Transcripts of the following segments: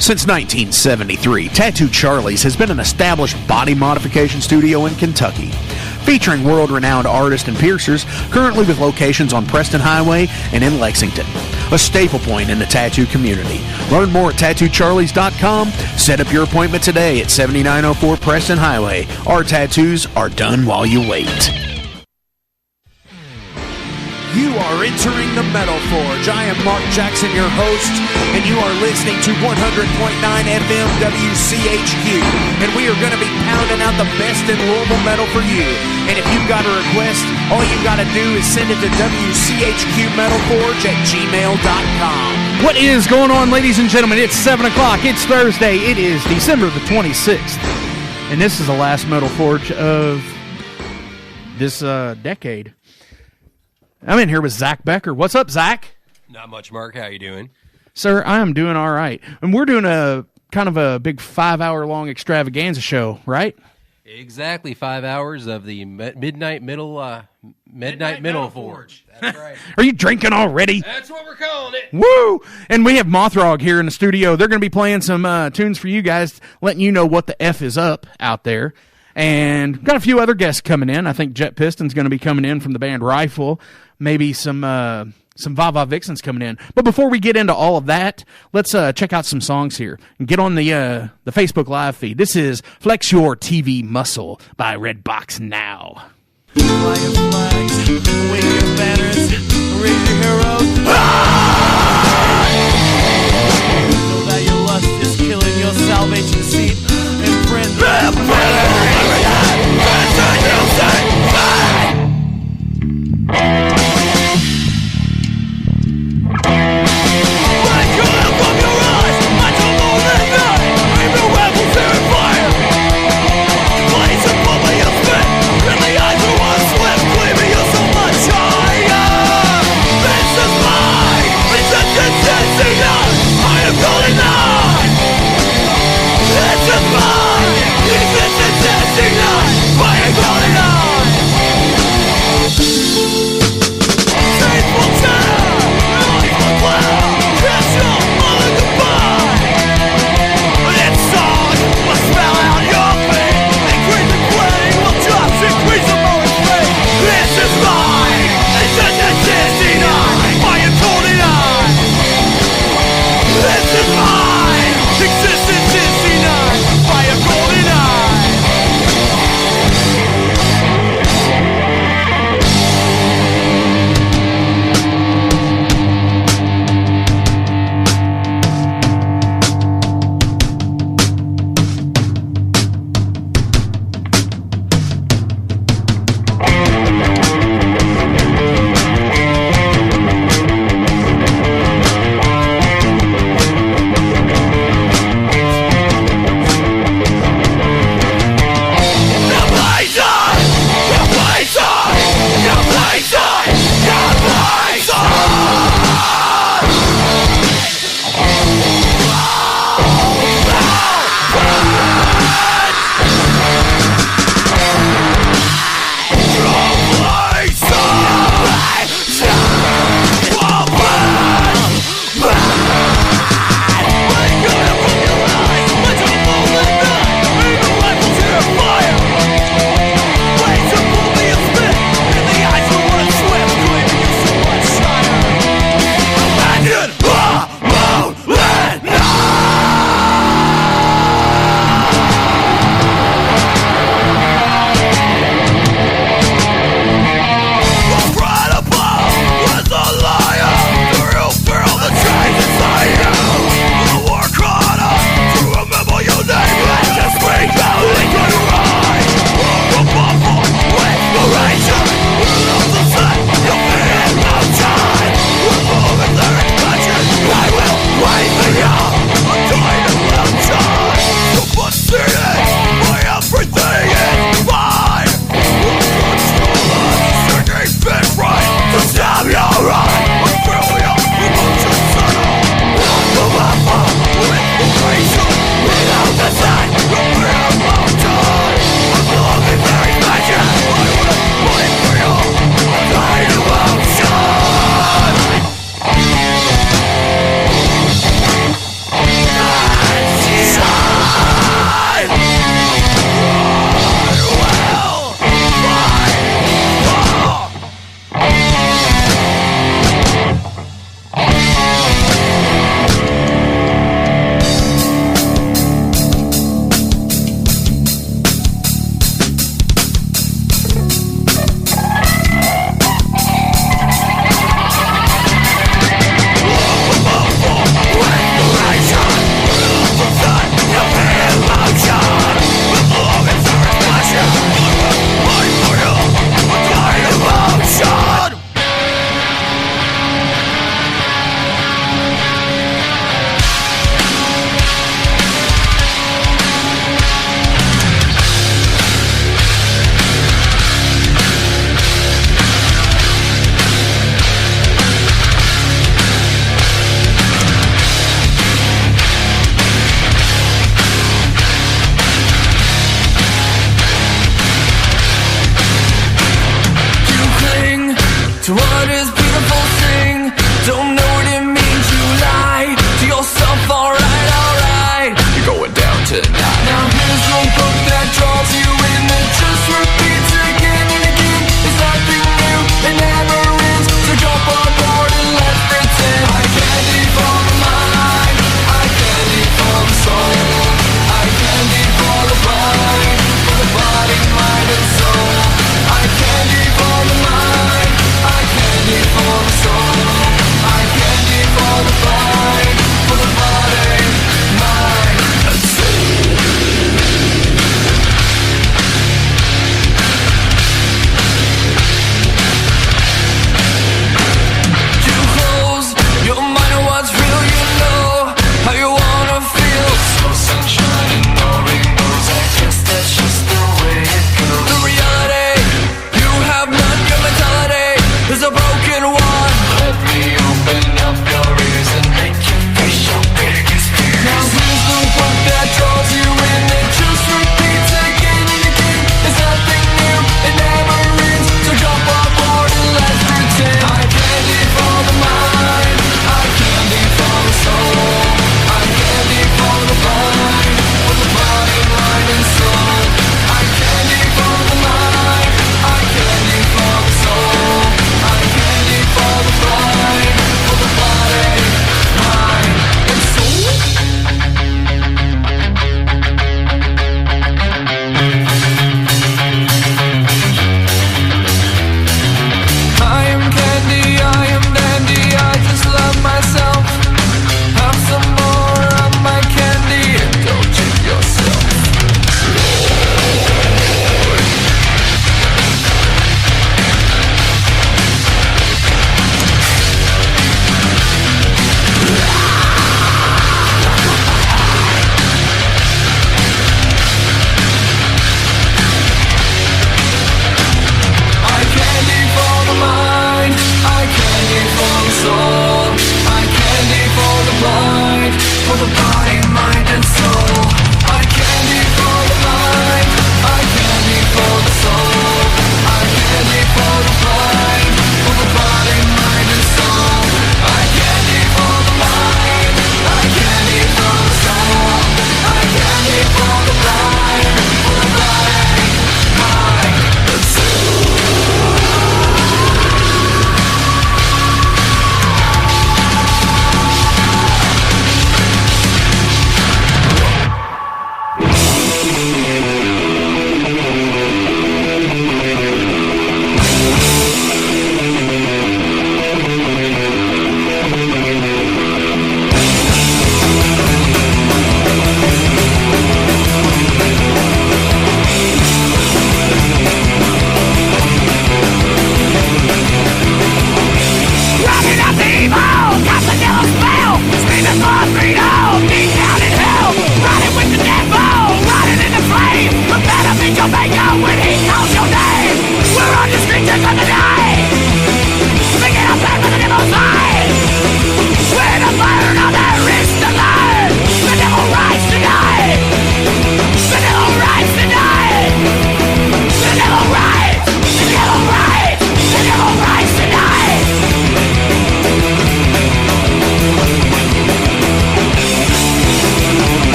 Since 1973, Tattoo Charlie's has been an established body modification studio in Kentucky, featuring world-renowned artists and piercers, currently with locations on Preston Highway and in Lexington, a staple point in the tattoo community. Learn more at tattoocharlies.com. Set up your appointment today at 7904 Preston Highway. Our tattoos are done while you wait. You are entering the Metal Forge. I am Mark Jackson, your host, and you are listening to 100.9 FM WCHQ. And we are going to be pounding out the best in Louisville metal for you. And if you've got a request, all you've got to do is send it to WCHQmetalforge@gmail.com. What is going on, ladies and gentlemen? It's 7 o'clock. It's Thursday. It is December the 26th. And this is the last Metal Forge of this decade. I'm in here with Zak Becher. What's up, Zak? Not much, Mark. How you doing? Sir, I am doing all right. And we're doing a kind of a big 5-hour-long extravaganza show, right? Exactly 5 hours of the Midnight Metal Forge. That's right. Are you drinking already? That's what we're calling it. Woo! And we have Mothrog here in the studio. They're going to be playing some tunes for you guys, letting you know what the F is up out there. And got a few other guests coming in. I think Jet Piston's going to be coming in from the band Rifle. Maybe some Vava Vixens coming in. But before we get into all of that, let's check out some songs here and get on the Facebook Live feed. This is Flex Your TV Muscle by Redbox Now. Fly your flags, wave your banners, raise your heroes. Know that your lust is killing your salvation seat and friends. This is mine!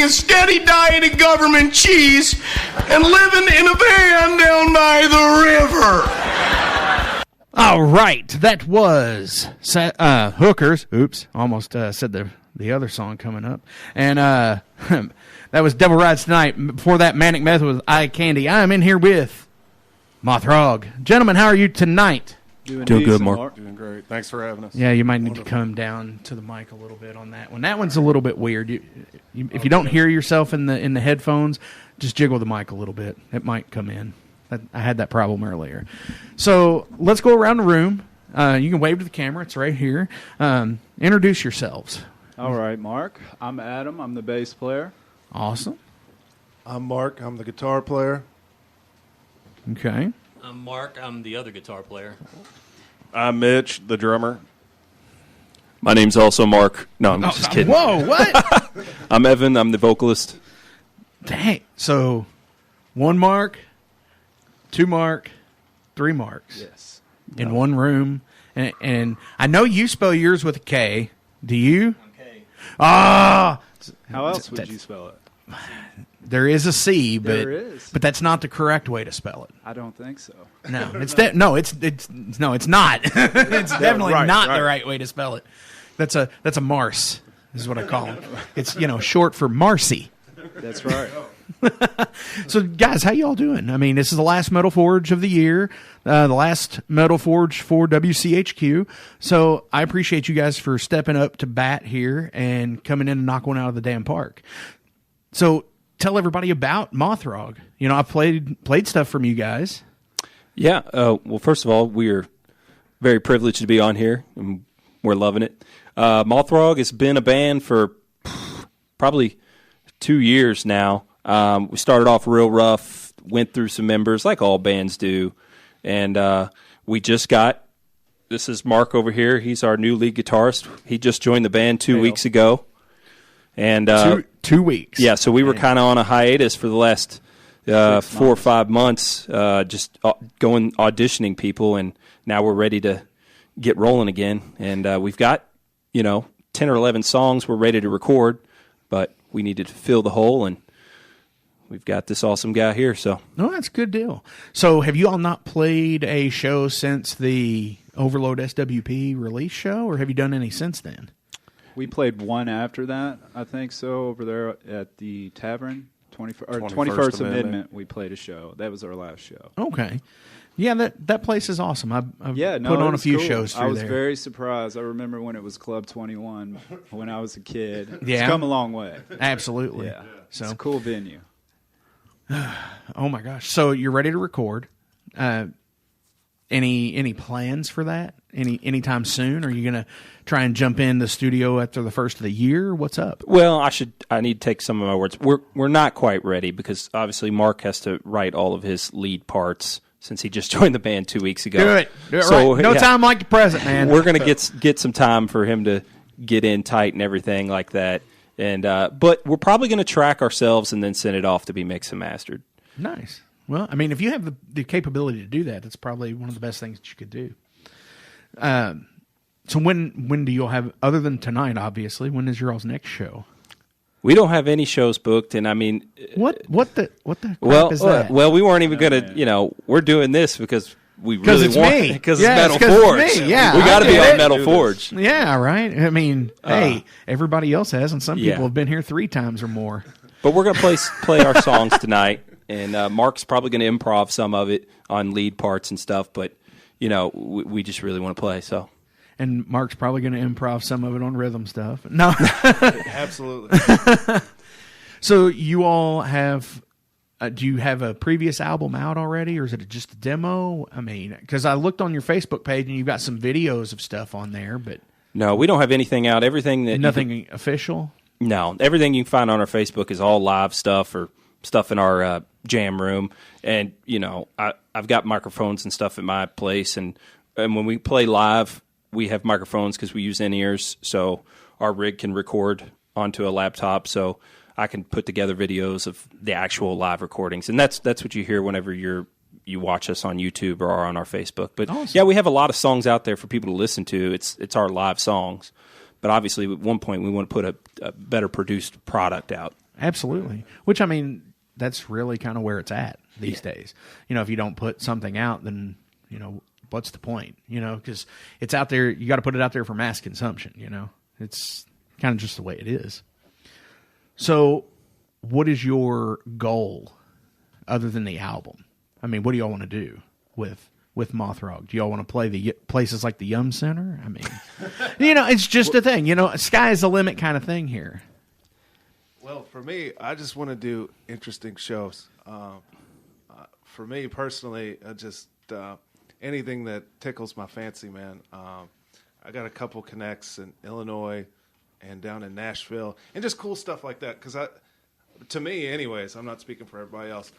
a steady diet of government cheese and living in a van down by the river. All right, that was Hookers. Oops, almost said the other song coming up. And that was Devil Rides Tonight. Before that, Manic Method with Eye Candy. I'm in here with Mothrog. Gentlemen, how are you tonight? Doing good, Mark. Doing great. Thanks for having us. Yeah, you might need to come down to the mic a little bit on that one. That one's a little bit weird. If you don't hear yourself in the headphones, just jiggle the mic a little bit. It might come in. I had that problem earlier. So let's go around the room. You can wave to the camera. It's right here. Introduce yourselves. All right, Mark. I'm Adam. I'm the bass player. Awesome. I'm Mark. I'm the guitar player. Okay. I'm Mark. I'm the other guitar player. I'm Mitch, the drummer. My name's also Mark. No, I'm just kidding. Whoa, what? I'm Evan. I'm the vocalist. Dang. So, 1 Mark, 2 Mark, 3 Marks. Yes. In one room. And I know you spell yours with a K. Do you? Okay. Ah! How else would you spell it? There is a C, There is. but that's not the correct way to spell it. I don't think so. No, it's not. It's definitely not the right way to spell it. That's a Mars, is what I call it. It's short for Marcy. That's right. So, guys, how y'all doing? I mean, this is the last Metal Forge of the year, the last Metal Forge for WCHQ. So I appreciate you guys for stepping up to bat here and coming in and knock one out of the damn park. So tell everybody about Mothrog. I played stuff from you guys. Yeah. Well, first of all, we're very privileged to be on here, and we're loving it. Mothrog has been a band for probably 2 years now. We started off real rough, went through some members like all bands do, and we just got, this is Mark over here, he's our new lead guitarist. He just joined the band 2 weeks ago. And 2 weeks. Yeah, so we were kind of on a hiatus for the last 4 or 5 months, just going auditioning people, and now we're ready to get rolling again. And we've got, 10 or 11 songs we're ready to record, but we needed to fill the hole, and we've got this awesome guy here. So, no, that's a good deal. So, have you all not played a show since the Overload SWP release show, or have you done any since then? We played one after that, I think so, over there at the Tavern. 21st Amendment, we played a show. That was our last show. Okay. Yeah, that place is awesome. I've put on a few shows through there. I was very surprised. I remember when it was Club 21 when I was a kid. Yeah. It's come a long way. Absolutely. Yeah. So, it's a cool venue. Oh my gosh! So you're ready to record? Any plans for that? Anytime soon? Are you gonna try and jump in the studio after the first of the year? What's up? Well, I need to take some of my words. We're not quite ready because obviously Mark has to write all of his lead parts since he just joined the band 2 weeks ago. Do it so, right. No time like the present, man. We're gonna get some time for him to get in tight and everything like that. And but we're probably going to track ourselves and then send it off to be mixed and mastered. Nice. Well, I mean, if you have the capability to do that, that's probably one of the best things that you could do. So when do you all have, other than tonight, obviously, when is your all's next show? We don't have any shows booked, and I mean, what the crap is that? Well, we weren't even going to, we're doing this because we really want, because it's Metal Forge. Yeah, we got to be on Metal Forge. Yeah, right. I mean, hey, everybody else has, and some people have been here 3 times or more. But we're going to play our songs tonight, and Mark's probably going to improv some of it on lead parts and stuff. But we just really want to play. So, and Mark's probably going to improv some of it on rhythm stuff. No, Absolutely. So you all have. Do you have a previous album out already, or is it just a demo? I mean, because I looked on your Facebook page and you've got some videos of stuff on there, but no, we don't have anything out. Everything that nothing official. No, everything you can find on our Facebook is all live stuff or stuff in our jam room. And I've got microphones and stuff at my place, and when we play live, we have microphones because we use in-ears, so our rig can record onto a laptop. So I can put together videos of the actual live recordings, and that's what you hear whenever you watch us on YouTube or on our Facebook. But awesome. Yeah, we have a lot of songs out there for people to listen to. It's our live songs, but obviously at one point we want to put a better produced product out. Absolutely. Which, I mean, that's really kind of where it's at these days. You know, if you don't put something out, then, you know, what's the point? You know, because it's out there. You got to put it out there for mass consumption, you know. It's kind of just the way it is. So what is your goal other than the album? I mean, what do y'all want to do with Mothrog? Do y'all want to play the places like the Yum Center? I mean, you know, it's just a thing. You know, sky is the limit kind of thing here. Well, for me, I just want to do interesting shows. For me personally, just anything that tickles my fancy, man. I got a couple connects in Illinois and down in Nashville, and just cool stuff like that. Because to me, anyways, I'm not speaking for everybody else.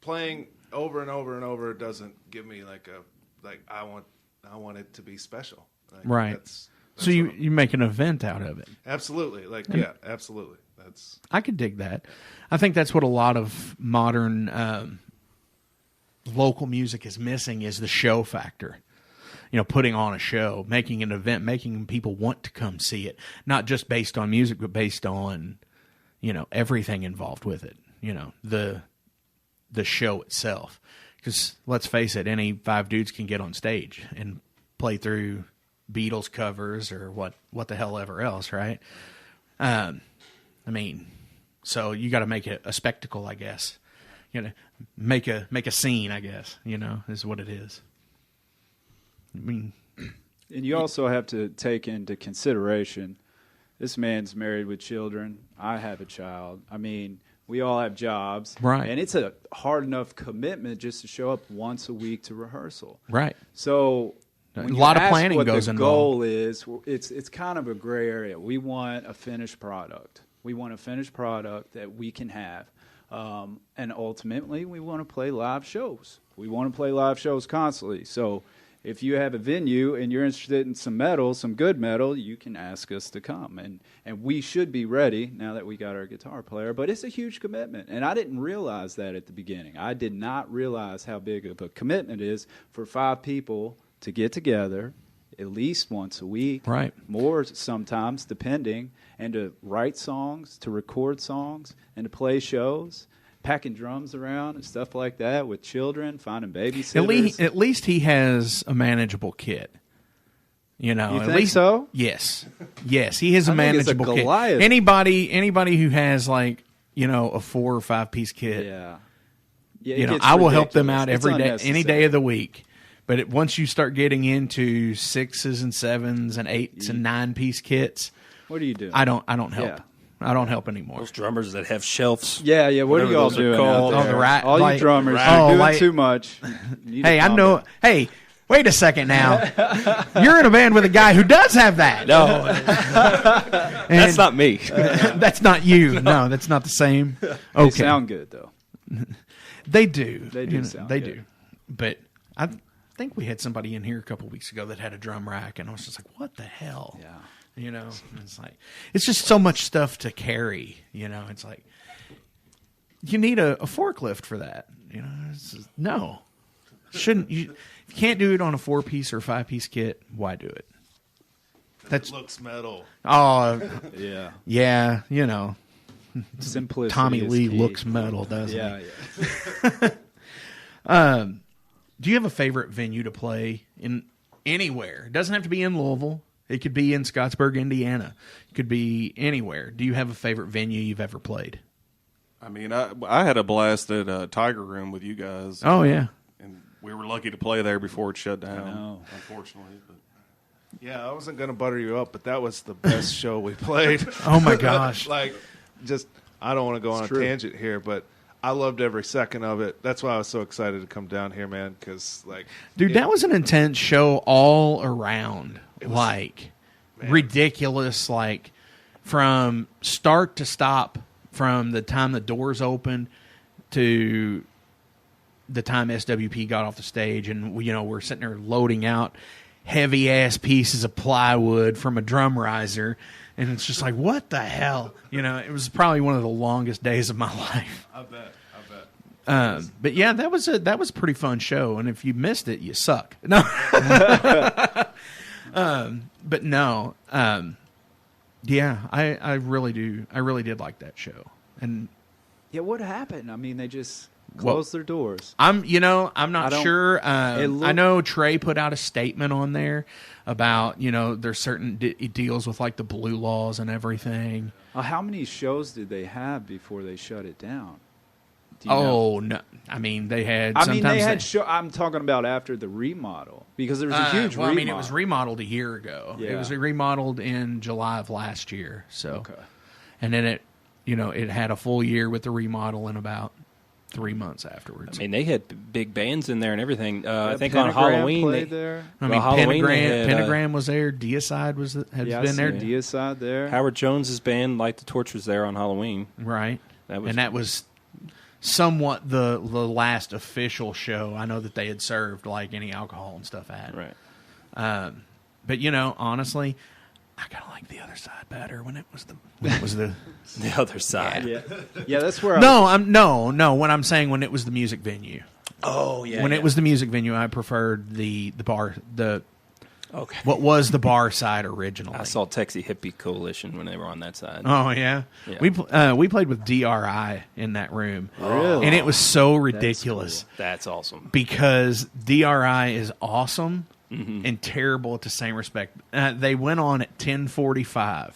Playing over and over and over doesn't give me I want it to be special. Like, right. That's so you make an event out of it. Absolutely. Absolutely. I could dig that. I think that's what a lot of modern local music is missing is the show factor. You know, putting on a show, making an event, making people want to come see it, not just based on music, but based on, you know, everything involved with it. You know, the show itself. Because let's face it, any five dudes can get on stage and play through Beatles covers or what the hell ever else, right? I mean, so you got to make it a spectacle, I guess. You know, make a scene, I guess. You know, is what it is. I mean, and you also have to take into consideration, this man's married with children. I have a child. I mean, we all have jobs. Right. And it's a hard enough commitment just to show up once a week to rehearsal. Right. So a lot of planning goes involved. What the goal is, it's kind of a gray area. We want a finished product. We want a finished product that we can have. And ultimately, we want to play live shows. We want to play live shows constantly. So if you have a venue and you're interested in some metal, some good metal, you can ask us to come. And we should be ready now that we got our guitar player. But it's a huge commitment. And I didn't realize that at the beginning. I did not realize how big of a commitment it is for 5 people to get together at least once a week. Right. More sometimes, depending. And to write songs, to record songs, and to play shows. Packing drums around and stuff like that with children, finding babysitters. At least he has a manageable kit. You know, you at think least so? Yes, he has a manageable kit. Goliath. Anybody who has a 4 or 5 piece kit. Yeah, you know, I will help them out every day, any day of the week. But once you start getting into 6s and 7s and 8s and 9 piece kits, what do you do? I don't help. Yeah. I don't help anymore. Those drummers that have shelves. Yeah. What are y'all doing out there? All you drummers, you're doing too much. Hey, I know. Hey, wait a second now. You're in a band with a guy who does have that. No, that's not me. That's not you. No, that's not the same. Okay. They sound good though. They do. They do sound They good. do. But I think we had somebody in here a couple weeks ago that had a drum rack, and I was just like, "What the hell?" Yeah. You know, it's just so much stuff to carry. You know, it's like you need a forklift for that. You know, shouldn't you? If you can't do it on a 4-piece or 5-piece kit, why do it? It looks metal. Oh, yeah. You know, Simplicity. Tommy is Lee key. looks metal, doesn't Yeah. he? Do you have a favorite venue to play in anywhere? It doesn't have to be in Louisville. It could be in Scottsburg, Indiana. It could be anywhere. Do you have a favorite venue you've ever played? I mean, I had a blast at Tiger Room with you guys. Oh, yeah. And we were lucky to play there before it shut down, I know. unfortunately. But yeah, I wasn't going to butter you up, but that was the best show we played. Oh, my gosh. I don't want to go on a tangent here, but I loved every second of it. That's why I was so excited to come down here, man, because, Dude, that was an intense show all around. Ridiculous, from start to stop, from the time the doors opened to the time SWP got off the stage, and we're sitting there loading out heavy ass pieces of plywood from a drum riser, and it's just like, what the hell? It was probably one of the longest days of my life. I bet. But yeah, that was a pretty fun show, and if you missed it, you suck. No. But no, yeah, I really do. I really did like that show, And yeah, what happened? I mean, they just closed their doors. I'm not sure. I know Trey put out a statement on there about, there's certain deals with like the blue laws and everything. How many shows did they have before they shut it down? No. I mean, they had. I'm talking about after the remodel, because there was a huge remodel. I mean, it was remodeled a year ago. Yeah. It was remodeled in July of last year. So, okay. And then it had a full year with the remodel and about 3 months afterwards. I mean, they had big bands in there and everything. I think Pentagram on Halloween, played there. Pentagram was there. Deicide been there. Deicide there. Howard Jones's band, Light the Torch, was there on Halloween. Right. That was somewhat the last official show I know that they had served like any alcohol and stuff at. Right. But honestly, I kind of like the other side better when it was the the other side. Yeah, that's where. When I'm saying when it was the music venue. Oh yeah. When it was the music venue, I preferred the bar. Okay. What was the bar side originally? I saw Texas Hippie Coalition when they were on that side. Oh yeah. We played with DRI in that room. Really? And it was so ridiculous. That's awesome. Because DRI is awesome and terrible at the same respect. They went on at 10:45.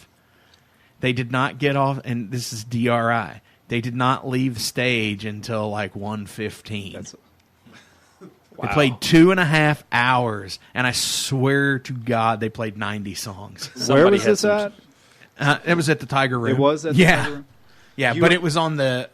They did not get off, and this is DRI. They did not leave the stage until like 1:15. They played 2.5 hours, and I swear to God, they played 90 songs. Where was this at? It was at the Tiger Room. It was at the Tiger Room? Yeah, but it was on the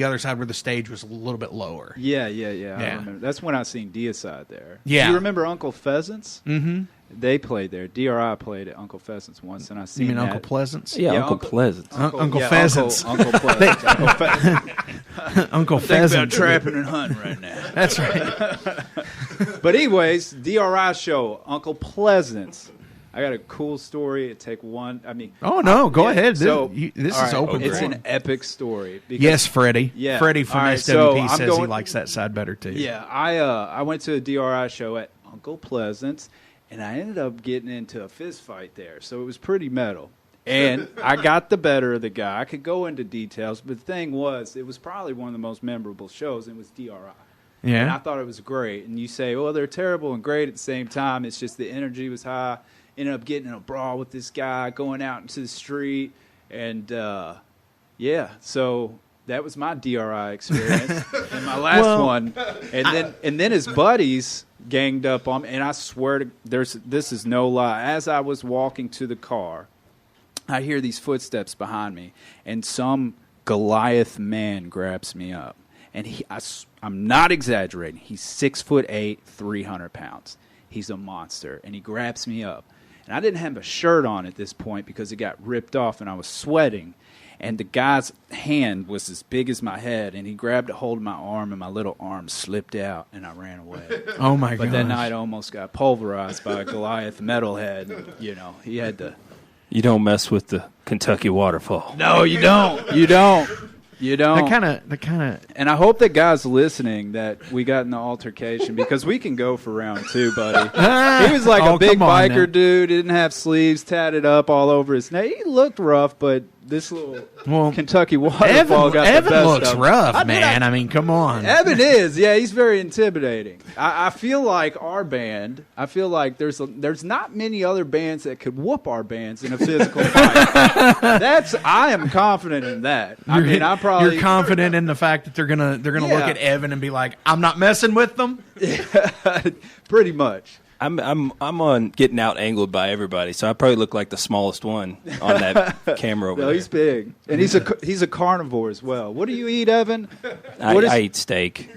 other side where the stage was a little bit lower. Yeah. I remember. That's when I seen Deicide there. Yeah. Do you remember Uncle Pheasants? Mm-hmm. They played there. DRI played at Uncle Pheasants once, and I seen You mean that. Uncle Pleasance? Yeah, Uncle Pleasance. Uncle Pheasants. Uncle Pleasants. Uncle Pheasants. Uncle Think Pheasant. about trapping and hunting right now. That's right. But anyways, DRI show, Uncle Pleasance. I got a cool story. It take one. I mean. Oh no, go ahead. So this is open. It's an epic story. Yes, Freddie. Yeah. Freddie from All right, SWP says he likes that side better too. Yeah, I went to a DRI show at Uncle Pleasance, and I ended up getting into a fist fight there. So it was pretty metal. And I got the better of the guy. I could go into details, but the thing was, it was probably one of the most memorable shows, and it was DRI. Yeah. And I thought it was great. And you say, well, they're terrible and great at the same time. It's just the energy was high. Ended up getting in a brawl with this guy, going out into the street. And, so that was my DRI experience. And my last one. And then his buddies ganged up on me. And I swear to this is no lie. As I was walking to the car, I hear these footsteps behind me. And some Goliath man grabs me up. And I'm not exaggerating. He's 6'8", 300 pounds. He's a monster. And he grabs me up. And I didn't have a shirt on at this point because it got ripped off and I was sweating. And the guy's hand was as big as my head. And he grabbed a hold of my arm and my little arm slipped out and I ran away. Oh, my God. But that night I almost got pulverized by a Goliath metalhead. He had to. You don't mess with the Kentucky waterfall. No, you don't. You don't. That kind of. And I hope that guys listening that we got in the altercation because we can go for round 2, buddy. He was like a big biker dude. Didn't have sleeves, tatted up all over his neck. He looked rough, but this little Kentucky waterfall got the best Evan looks of him. rough, man. I mean, come on. Evan is. Yeah, he's very intimidating. I feel like our band, there's not many other bands that could whoop our bands in a physical fight. I am confident in that. You're confident in the fact that they're gonna look at Evan and be like, I'm not messing with them? Pretty much. I'm on getting out angled by everybody, so I probably look like the smallest one on that camera over there. No, he's big, and he's a carnivore as well. What do you eat, Evan? I eat steak,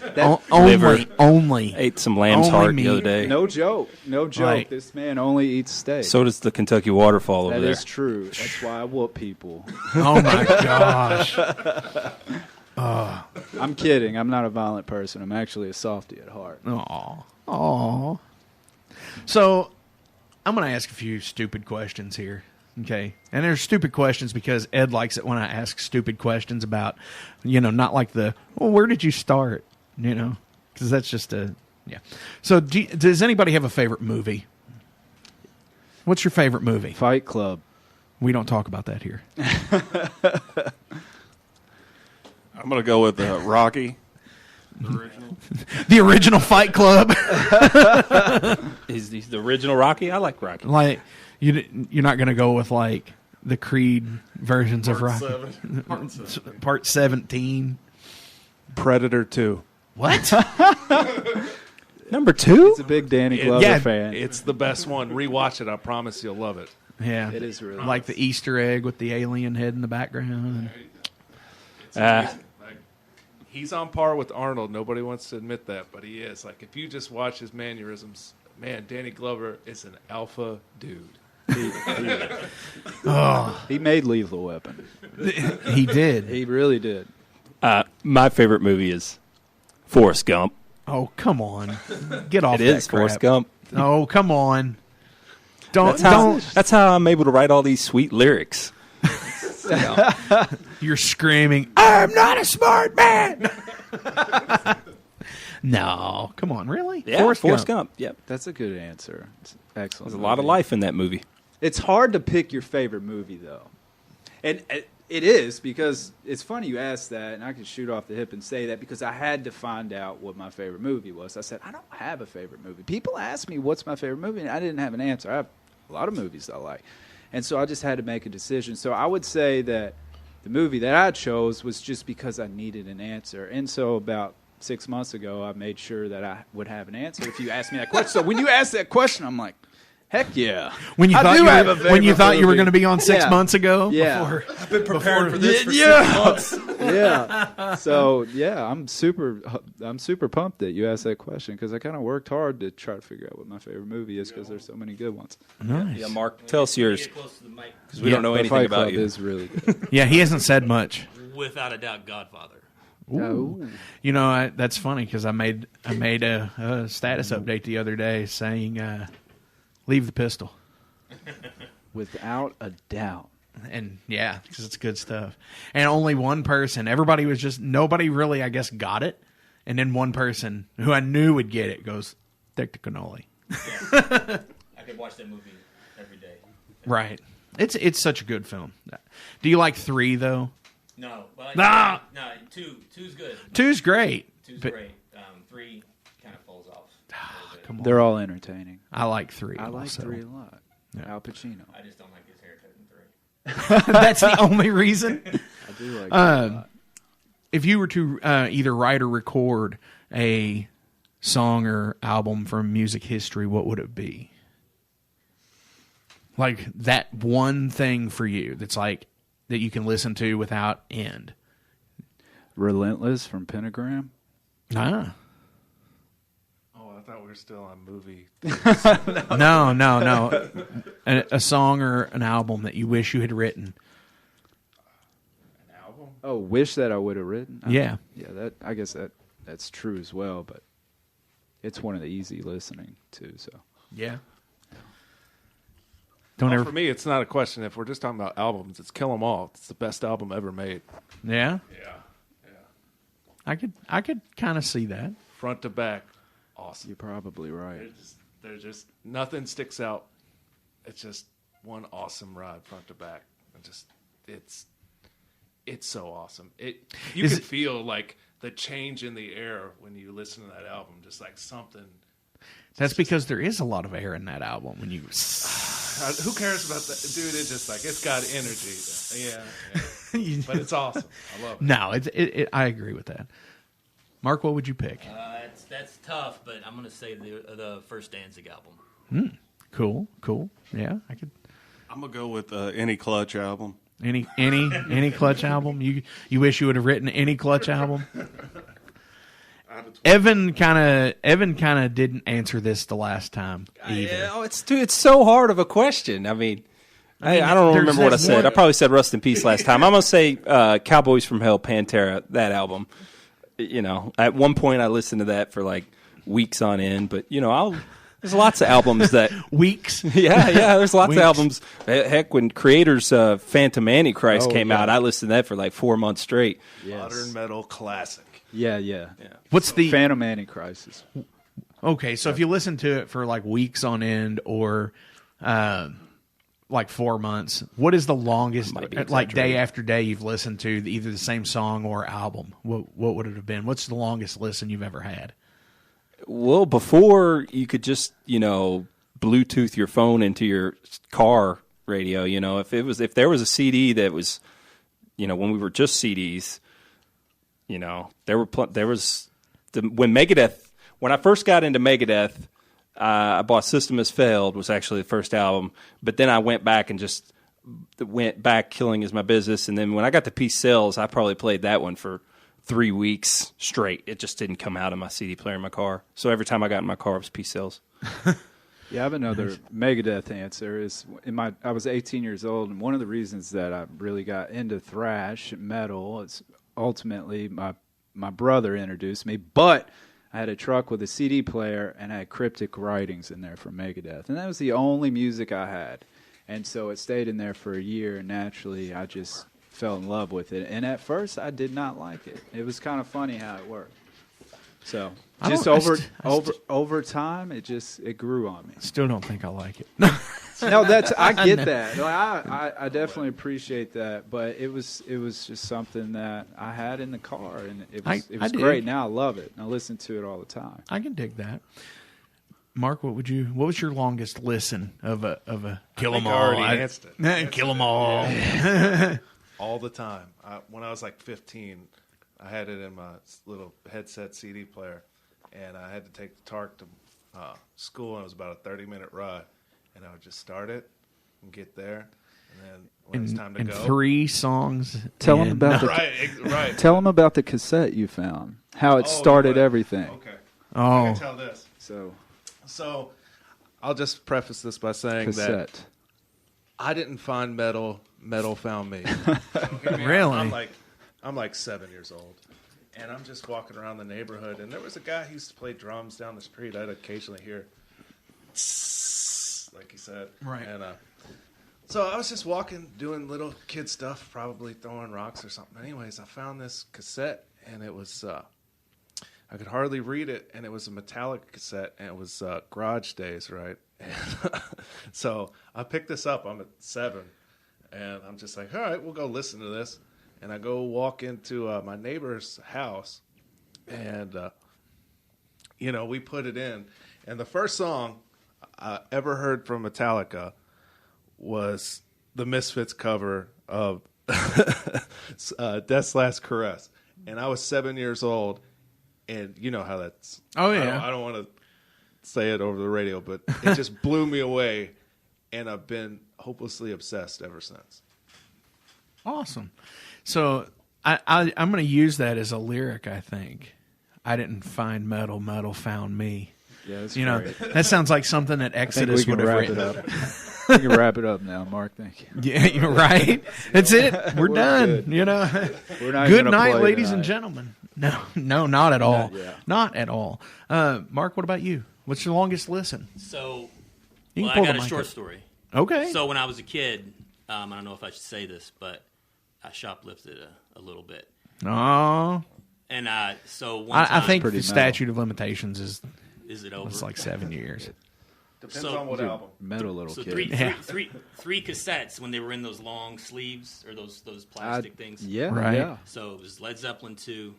liver, only. Ate some lamb's heart meat. the other day. No joke. Right. This man only eats steak. So does the Kentucky waterfall over there. That is true. That's why I whoop people. Oh my gosh. I'm kidding. I'm not a violent person. I'm actually a softie at heart. Aw. So, I'm going to ask a few stupid questions here, okay? And they're stupid questions because Ed likes it when I ask stupid questions about, not like where did you start, Because that's just yeah. So, does anybody have a favorite movie? What's your favorite movie? Fight Club. We don't talk about that here. I'm going to go with Rocky. The original. The original Fight Club. He's the original Rocky. I like Rocky. Like you're not going to go with like the Creed versions of Rocky. Part 17. Predator 2. What? Number 2? He's a big Danny Glover fan. It's the best one. Rewatch it. I promise you'll love it. Yeah, it is really like the Easter egg with the alien head in the background. He's on par with Arnold. Nobody wants to admit that, but he is. Like, if you just watch his mannerisms, man, Danny Glover is an alpha dude. He made Lethal Weapon. He did. He really did. My favorite movie is Forrest Gump. Oh, come on. Get off It that is crap. Forrest Gump. Oh, come on. That's how I'm able to write all these sweet lyrics. You're screaming, I'm not a smart man. No, come on, really? Yeah, Forrest Gump. Yep. That's a good answer. It's excellent. There's a lot of life in that movie. It's hard to pick your favorite movie, though. And it is, because it's funny you asked that, and I can shoot off the hip and say that because I had to find out what my favorite movie was. I said, I don't have a favorite movie. People ask me what's my favorite movie, and I didn't have an answer. I have a lot of movies I like. And so I just had to make a decision. So I would say that the movie that I chose was just because I needed an answer. And so about 6 months ago, I made sure that I would have an answer if you asked me that question. So when you asked that question, I'm like, heck yeah. When you thought you were going to be on 6 months ago? Yeah. Before, I've been preparing for this for 6 months. Yeah. So, yeah, I'm super pumped that you asked that question because I kind of worked hard to try to figure out what my favorite movie is because there's so many good ones. Nice. Yeah, Mark, tell us yours. Because we don't know anything Fight about Club you. is really good. Yeah, he hasn't said much. Without a doubt, Godfather. Ooh. You know, that's funny because I made a status update the other day saying, leave the pistol. Without a doubt. And yeah, because it's good stuff. And only one person, nobody really, I guess, got it. And then one person who I knew would get it goes, "Thick the cannoli." Yeah. I could watch that movie every day. Right. It's such a good film. Do you like 3 though? No. Well, no, 2's good. 2's great. 2's great. 3 kind of falls off. Come on. They're all entertaining. I like 3. I like also. 3 a lot. Yeah. Al Pacino. I just don't like his haircut in 3. That's the only reason. I do like that a lot. If you were to either write or record a song or album from music history, what would it be? Like that one thing for you that's like that you can listen to without end. Relentless from Pentagram. Ah. Oh, I thought we were still on movie. No. A song or an album that you wish you had written. An album? Oh, wish that I would have written. Yeah. Yeah, I guess that's true as well, but it's one of the easy listening too, so. Yeah. For me, it's not a question. If we're just talking about albums, it's Kill 'Em All. It's the best album ever made. Yeah? Yeah. I could kind of see that. Front to back, awesome. You're probably right. There's just nothing sticks out. It's just one awesome ride, front to back. It's so awesome. You can feel like the change in the air when you listen to that album. Just like something. That's because there is a lot of air in that album when you. Who cares about that, dude? It's just like it's got energy. Yeah. But it's awesome. I love it. No, I agree with that. Mark, what would you pick? That's tough, but I'm gonna say the first Danzig album. Cool. Yeah, I could. I'm gonna go with any Clutch album. Any Clutch album? You wish you would have written any Clutch album? Evan kind of didn't answer this the last time either. It's so hard of a question. I mean, I don't remember what I said. I probably said Rust in Peace last time. I'm gonna say Cowboys from Hell, Pantera, that album. You know, at one point I listened to that for like weeks on end, but you know, there's lots of albums that weeks. Yeah. There's lots of albums. Heck, when Creator's Phantom Antichrist came out, I listened to that for like 4 months straight. Yes. Modern metal classic. Yeah. What's the Phantom Antichrist? Okay, so if you listen to it for like weeks on end, or like 4 months, what is the longest, Might be like day exaggerating. after day, you've listened to either the same song or album? What would it have been? What's the longest listen you've ever had? Well, before you could just, Bluetooth your phone into your car radio. If there was a CD that was, when we were just CDs, when Megadeth. When I first got into Megadeth, I bought System Has Failed, was actually the first album, but then I went back and just went back, Killing Is My Business, and then when I got to Peace Sells, I probably played that one for 3 weeks straight. It just didn't come out of my CD player in my car. So every time I got in my car, it was Peace Sells. Yeah, I have another Megadeth answer. I was 18 years old, and one of the reasons that I really got into thrash metal is ultimately my brother introduced me, but I had a truck with a CD player, and I had cryptic writings in there from Megadeth. And that was the only music I had. And so it stayed in there for a year, and naturally I just fell in love with it. And at first I did not like it. It was kind of funny how it worked. So just over time, it grew on me. Still don't think I like it. No, I get that. Like, I definitely appreciate that, but it was just something that I had in the car, and it was great. Now I love it. I listen to it all the time. I can dig that. Mark, what was your longest listen of a Kill 'Em All? I already answered it. Kill 'Em All. All the time. When I was like 15, I had it in my little headset CD player, and I had to take the Tark to school, and it was about a 30-minute ride. And I would just start it and get there, and then when it's time to go, 3 songs. Tell them about right. Tell them about the cassette you found. How it started everything. Okay. Oh. I can tell this. So I'll just preface this by saying that I didn't find metal. Metal found me. Really? I'm like 7 years old, and I'm just walking around the neighborhood, and there was a guy who used to play drums down the street. I'd occasionally hear, like he said, right? And so I was just walking, doing little kid stuff, probably throwing rocks or something. Anyways, I found this cassette, and it was I could hardly read it, and it was a Metallica cassette, and it was Garage Days, right? And so I picked this up. I'm at 7, and I'm just like, all right, we'll go listen to this. And I go walk into my neighbor's house, and we put it in. And the first song I ever heard from Metallica was the Misfits cover of Death's Last Caress. And I was 7 years old, and you know how that's... Oh, yeah. I don't want to say it over the radio, but it just blew me away, and I've been hopelessly obsessed ever since. Awesome. So I'm going to use that as a lyric, I think. I didn't find metal, metal found me. Yeah, that's great. That sounds like something that Exodus would have written. We can wrap it up now, Mark. Thank you. Yeah, you're right. That's it. We're done. Good. We're not good night, ladies and gentlemen. No, not at all. Not at all. Mark, what about you? What's your longest listen? So, I got a short story. Okay. So when I was a kid, I don't know if I should say this, but I shoplifted a little bit. Oh. And so one time, I think the statute of limitations is it over? It's like 7 years. Depends on what album. Metal little kid. Three cassettes when they were in those long sleeves or those plastic things. Yeah, right. Yeah. So it was Led Zeppelin 2,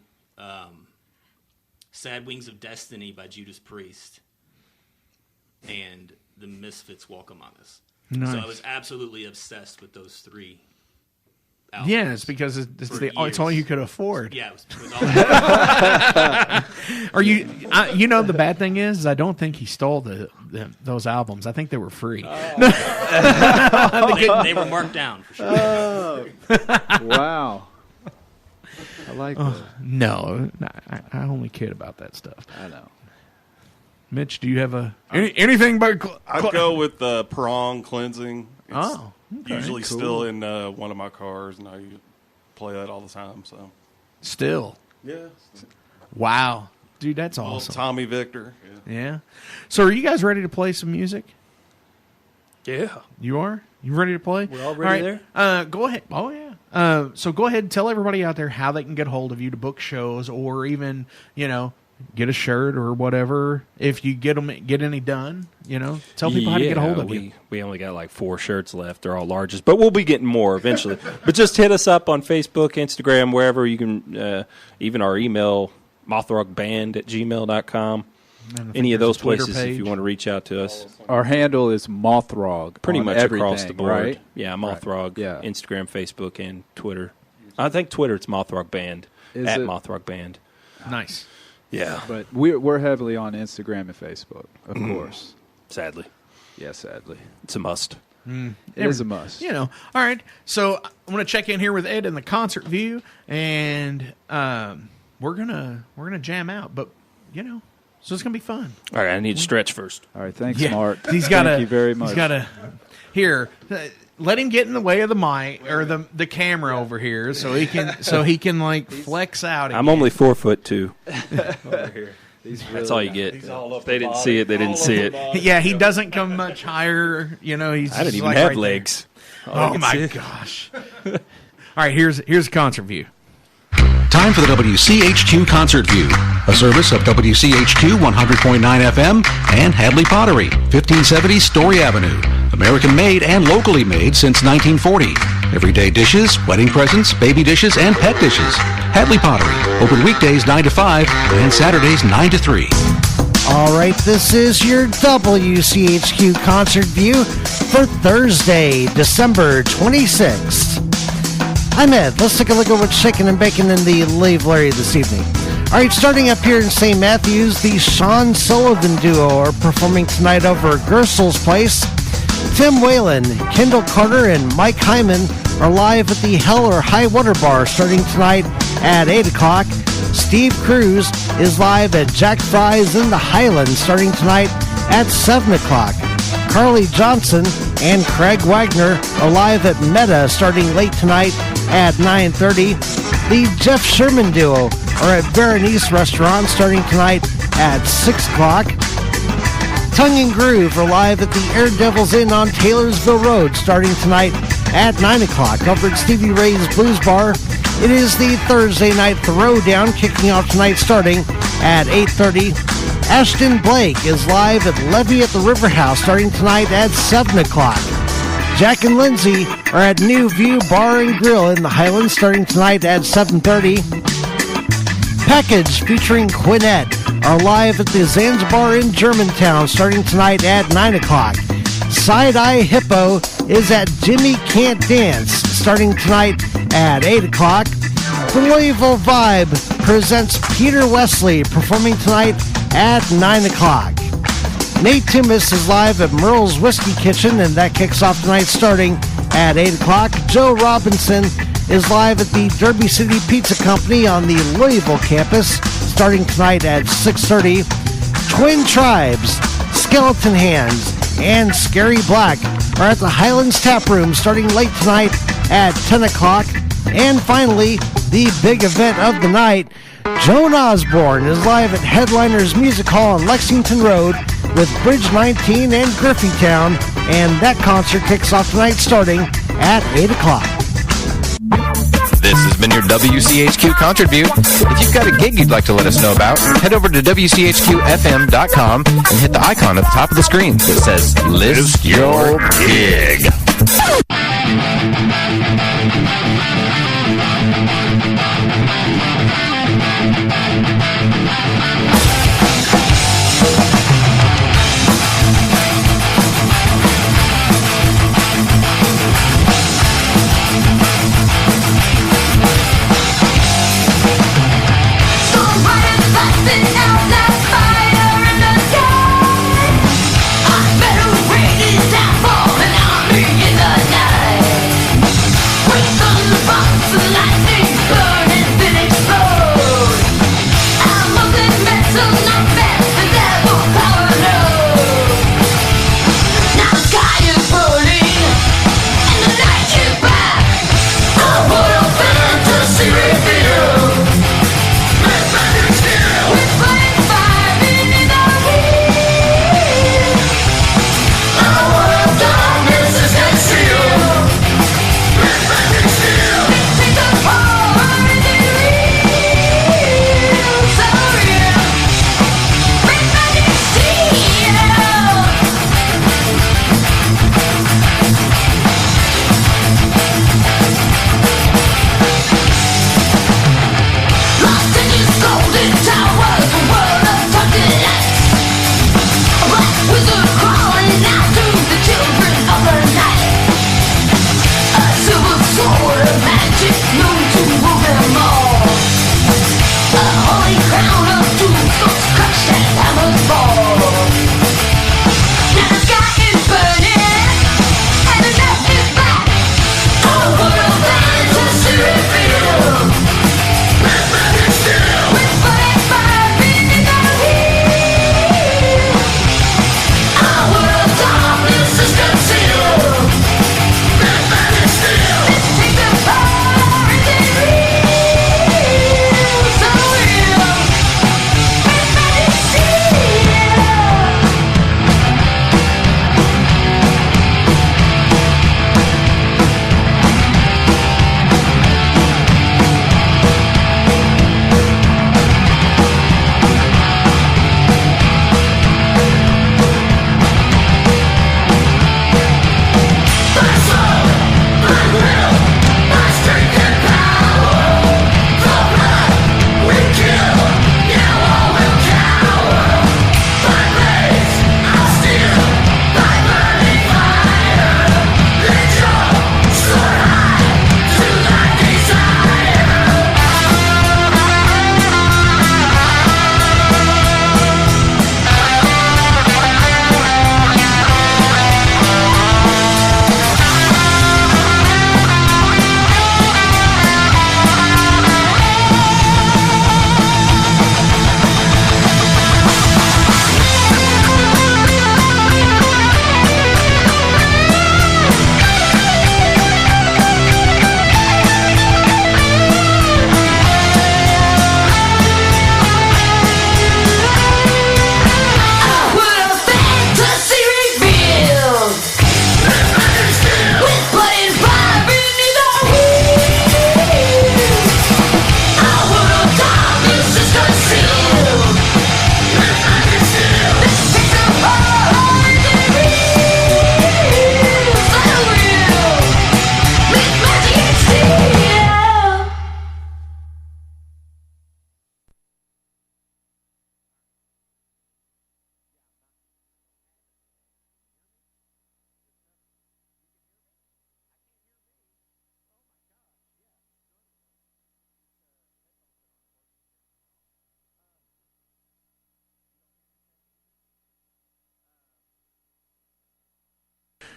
Sad Wings of Destiny by Judas Priest, and the Misfits' Walk Among Us. Nice. So I was absolutely obsessed with those 3 albums. Yeah, it's because it's all you could afford. Yeah, it was all I Are you? The bad thing is I don't think he stole those albums. I think they were free. Oh. they were marked down for sure. Oh. Wow. I like that. No, I only kid about that stuff. I know. Mitch, do you have anything but? I'd go with prong cleansing. It's okay. usually still in one of my cars, and I play that all the time. So still, yeah. Wow, dude, that's awesome. Tommy Victor. Yeah. So, are you guys ready to play some music? Yeah. You are. You ready to play? We're all ready there. Go ahead. Oh yeah. So go ahead and tell everybody out there how they can get hold of you to book shows, or even get a shirt or whatever. If you get any done, tell people how to get a hold of you. We only got like 4 shirts left. They're all larges, but we'll be getting more eventually. But just hit us up on Facebook, Instagram, wherever you can, even our email, mothrogband@gmail.com. Any of those places if you want to reach out to us. Our handle is Mothrog. Pretty much across the board. Right? Yeah, Mothrog. Right. Yeah. Instagram, Facebook, and Twitter. I think Twitter it's Mothrog Band. Mothrog Band. Nice. Yeah. But we're heavily on Instagram and Facebook, of course. Sadly. Yeah, sadly. It's a must. It is a must. All right. So I'm going to check in here with Ed in the concert view, and we're gonna jam out. But so it's gonna be fun. All right, I need to stretch first. All right, thanks, Mark. Thank you very much. He's got to let him get in the way of the mic or the camera over here, so he can like flex out. I'm only 4'2" over here. That's all you get. They didn't see it. They didn't see it. Yeah, he doesn't come much higher. He's. I didn't even like have right legs. Oh my gosh! All right, here's a concert view. Time for the WCHQ Concert View, a service of WCHQ 100.9 FM and Hadley Pottery, 1570 Story Avenue. American made and locally made since 1940. Everyday dishes, wedding presents, baby dishes, and pet dishes. Hadley Pottery, open weekdays 9 to 5 and Saturdays 9 to 3. All right, this is your WCHQ Concert View for Thursday, December 26th. I'm Ed. Let's take a look at what's shaking and baking in the Louisville area this evening. All right, starting up here in St. Matthews, the Sean Sullivan duo are performing tonight over at Gersel's Place. Tim Whalen, Kendall Carter, and Mike Hyman are live at the Hell or High Water Bar starting tonight at 8 o'clock. Steve Cruz is live at Jack Fry's in the Highlands starting tonight at 7 o'clock. Carly Johnson and Craig Wagner are live at Meta starting late tonight at 9:30. The Jeff Sherman duo are at Berenice Restaurant starting tonight at 6 o'clock. Tongue and Groove are live at the Air Devils Inn on Taylorsville Road starting tonight at 9 o'clock. Over at Stevie Ray's Blues Bar, it is the Thursday night Throwdown kicking off tonight starting at 8:30. Ashton Blake is live at Levy at the River House starting tonight at 7 o'clock. Jack and Lindsay are at New View Bar and Grill in the Highlands starting tonight at 7:30. Package featuring Quinette are live at the Zanzibar in Germantown starting tonight at 9 o'clock. Side Eye Hippo is at Jimmy Can't Dance starting tonight at 8 o'clock. The Louisville Vibe presents Peter Wesley performing tonight at 9 o'clock. Nate Timmis is live at Merle's Whiskey Kitchen, and that kicks off tonight starting at 8 o'clock. Joe Robinson is live at the Derby City Pizza Company on the Louisville campus starting tonight at 6:30. Twin Tribes, Skeleton Hands, and Scary Black are at the Highlands Tap Room starting late tonight at 10 o'clock. And finally, the big event of the night, Joan Osborne is live at Headliners Music Hall on Lexington Road with Bridge 19 and Griffeytown, and that concert kicks off tonight starting at 8 o'clock. This has been your WCHQ Concert View. If you've got a gig you'd like to let us know about, head over to WCHQFM.com and hit the icon at the top of the screen that says List Your Gig. I better read it down for an army in the night.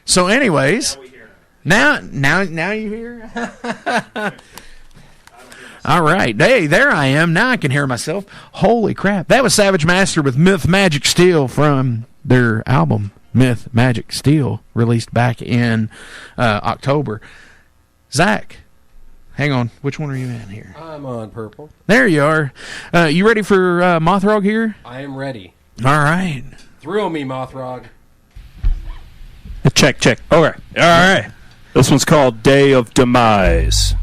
So, anyways, now you hear? All right. Hey, there I am. Now I can hear myself. Holy crap. That was Savage Master with Myth Magic Steel from their album, Myth Magic Steel, released back in October. Zach, hang on. Which one are you in here? I'm on purple. There you are. You ready for Mothrog here? I am ready. All right. Thrill me, Mothrog. Check. Okay. All right. This one's called Day of Demise.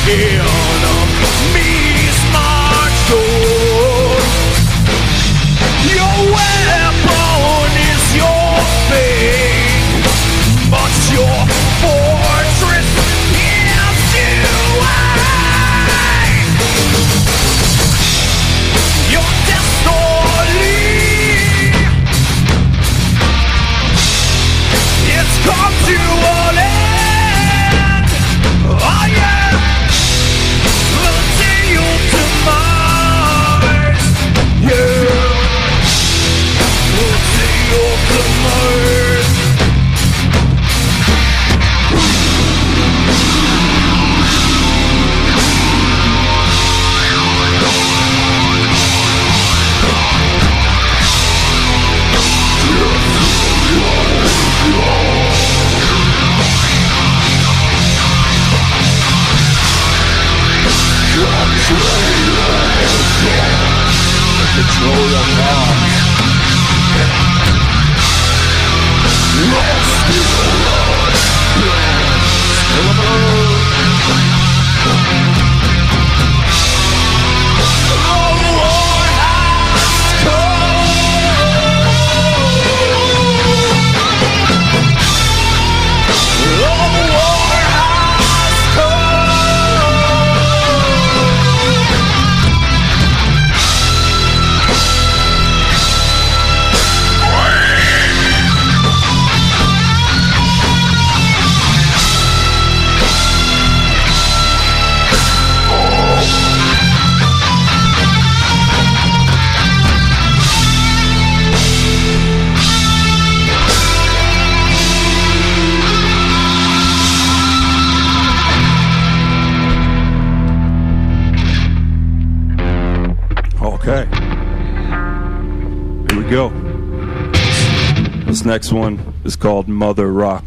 enemies march on. Your weapon is your fate, but your fortress is too high. Your destiny, it's come to an end. Oh yeah, the day of demise. Yeah, the day of demise. Control your thoughts. Okay. Here we go. This next one is called Mother Rock.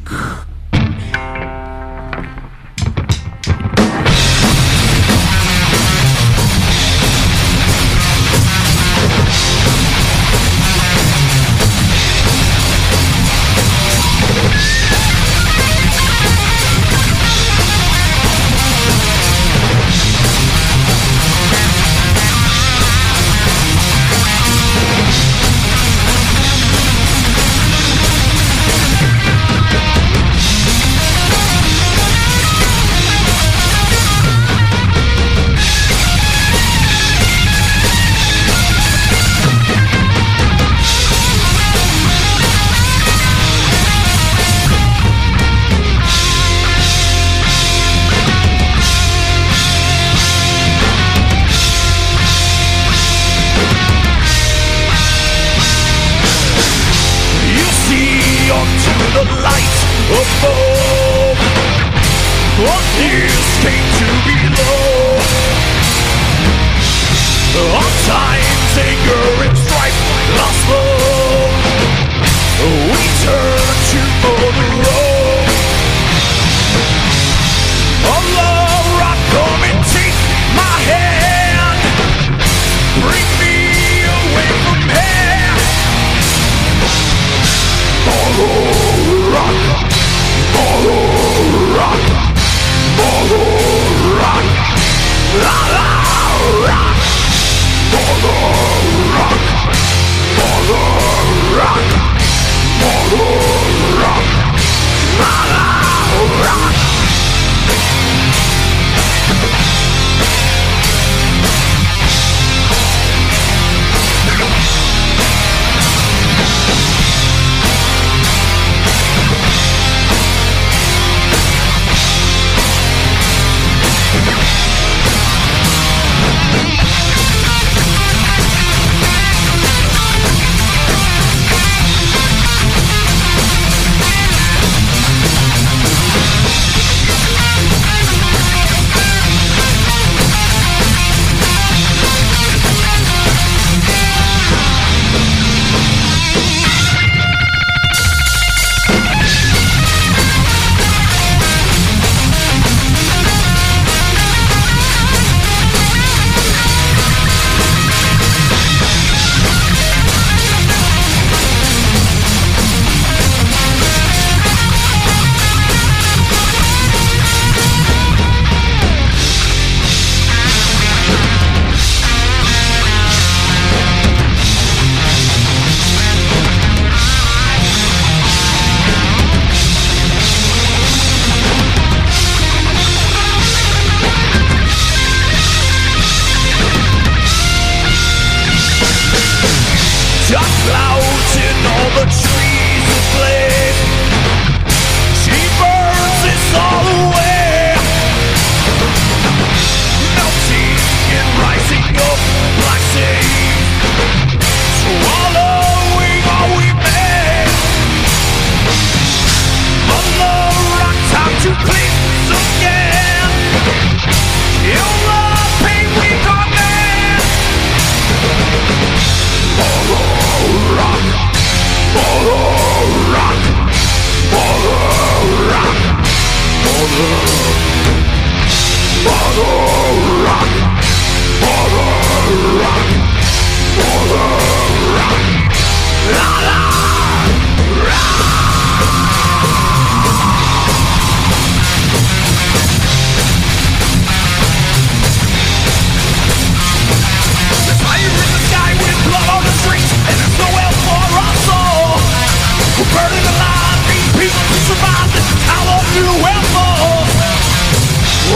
survive this tower forever.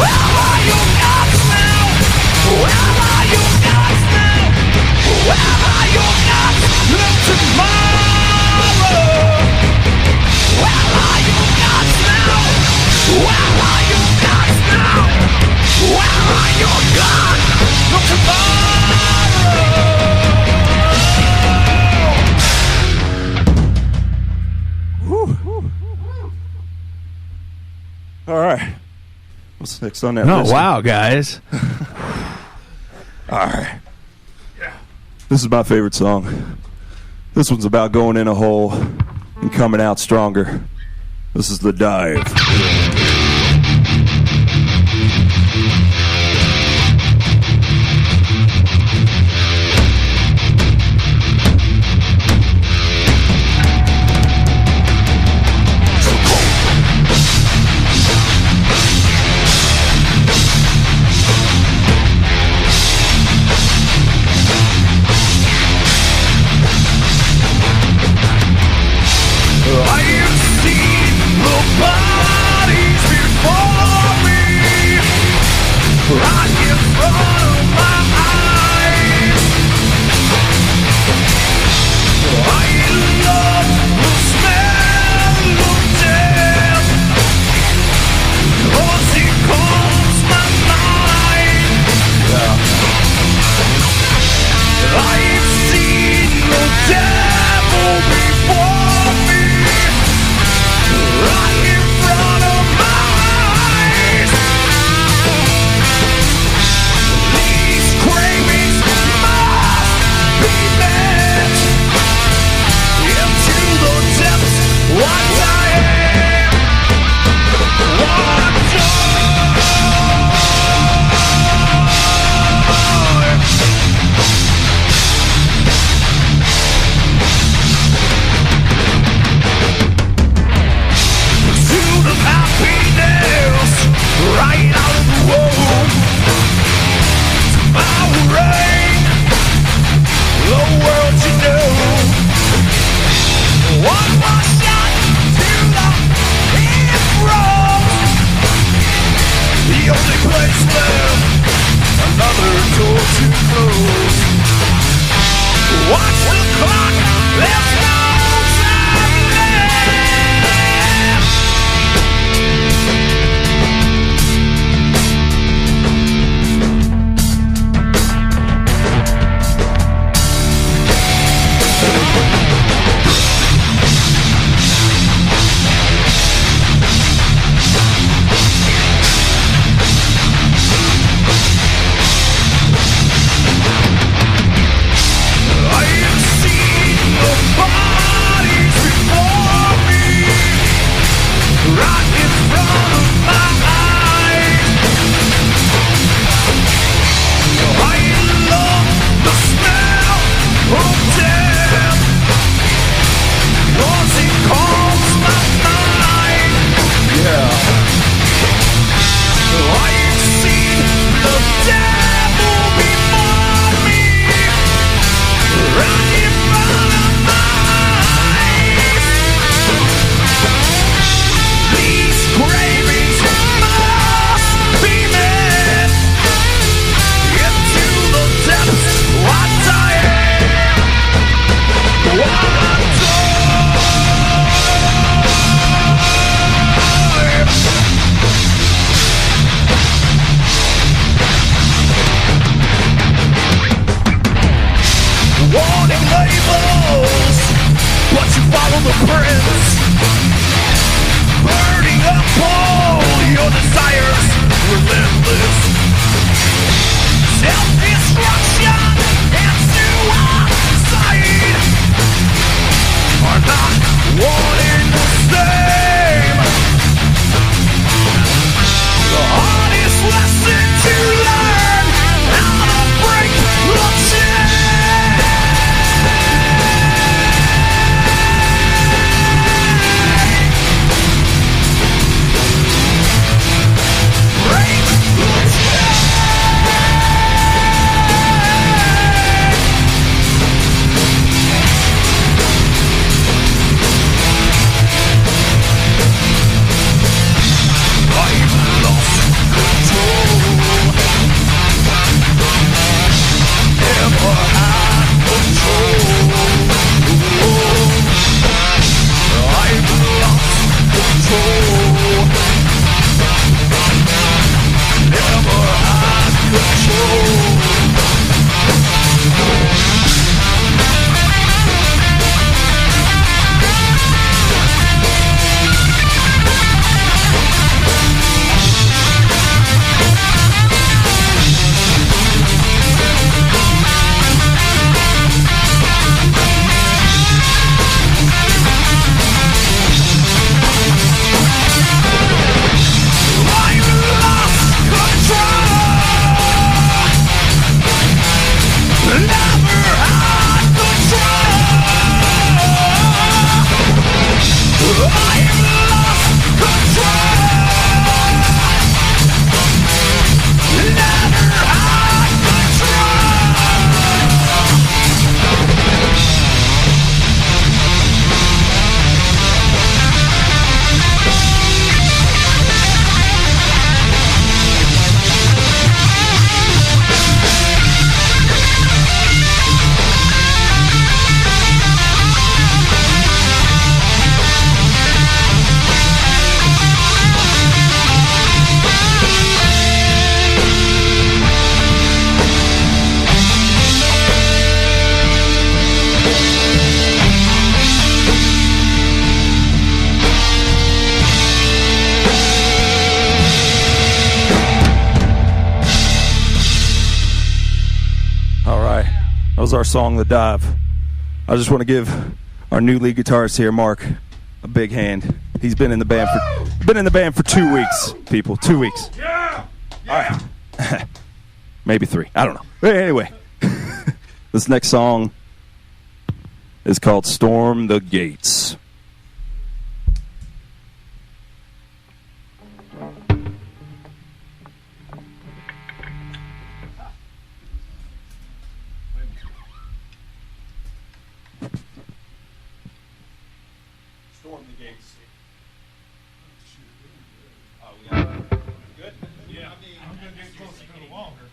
Where are your gods now? Where are your gods now? Where are your gods? Look tomorrow. Where are your gods now? Where are your gods now? Where are your gods? Look tomorrow. All right. What's next on that Oh, list? wow, guys. All right. This is my favorite song. This one's about going in a hole and coming out stronger. This is The Dive. I have seen the bodies before me, right in front of my eyes. I love the smell of death, 'cause it calms my mind. I've seen the devil before me, right in front of my eyes. These cravings must be met. Into the depths, what I am, what I've pursuit of happiness, right out of the womb. Devouring the world you know. One more shot to the heroes. The only place left, another door to close. Watch the clock, there's no time left. I have seen the bodies before me, right in front of my eyes. I love the smell of death, 'cause it calms my mind. I have seen the devil before me, right in front of my eyes. These cravings was our song, The Dive. I just want to give our new lead guitarist here, Mark, a big hand. He's been in the band for 2 weeks, people. 2 weeks. Yeah. All right. Maybe 3. I don't know. But anyway, this next song is called Storm the Gates. Storm the gates. Good? Yeah. I'm going to get closer to the wall here.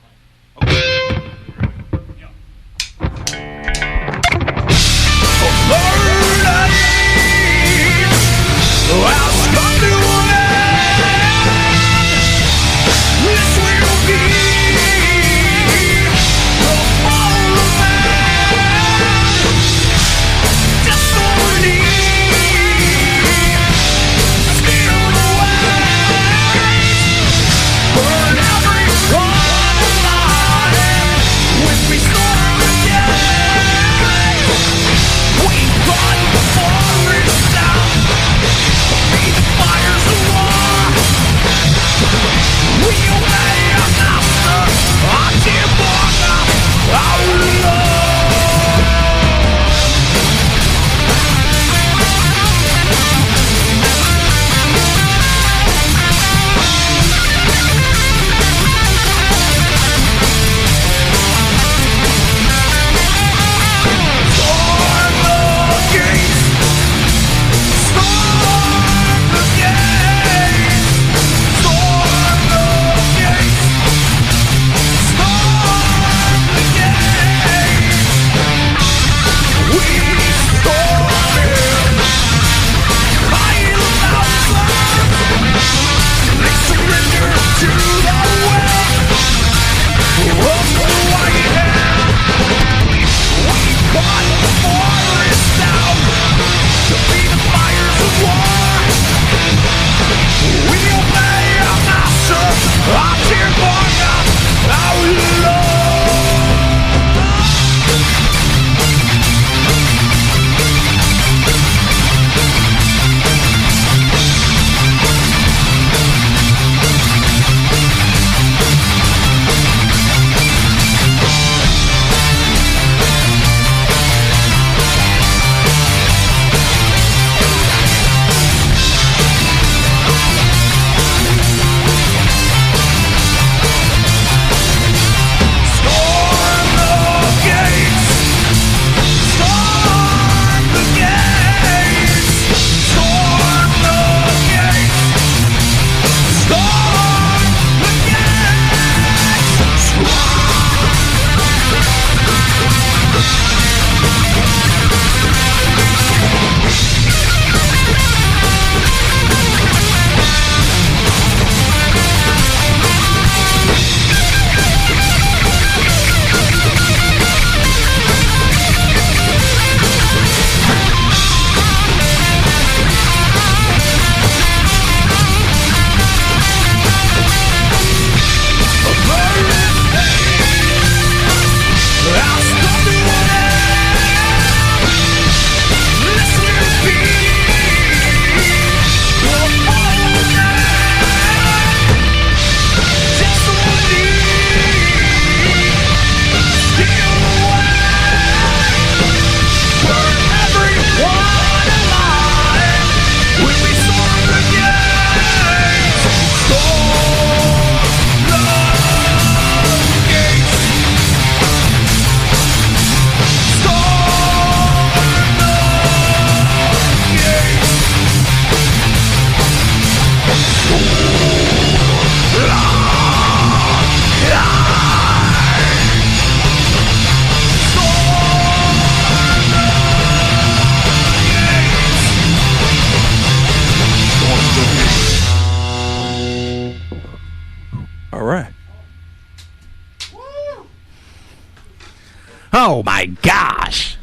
Oh my gosh.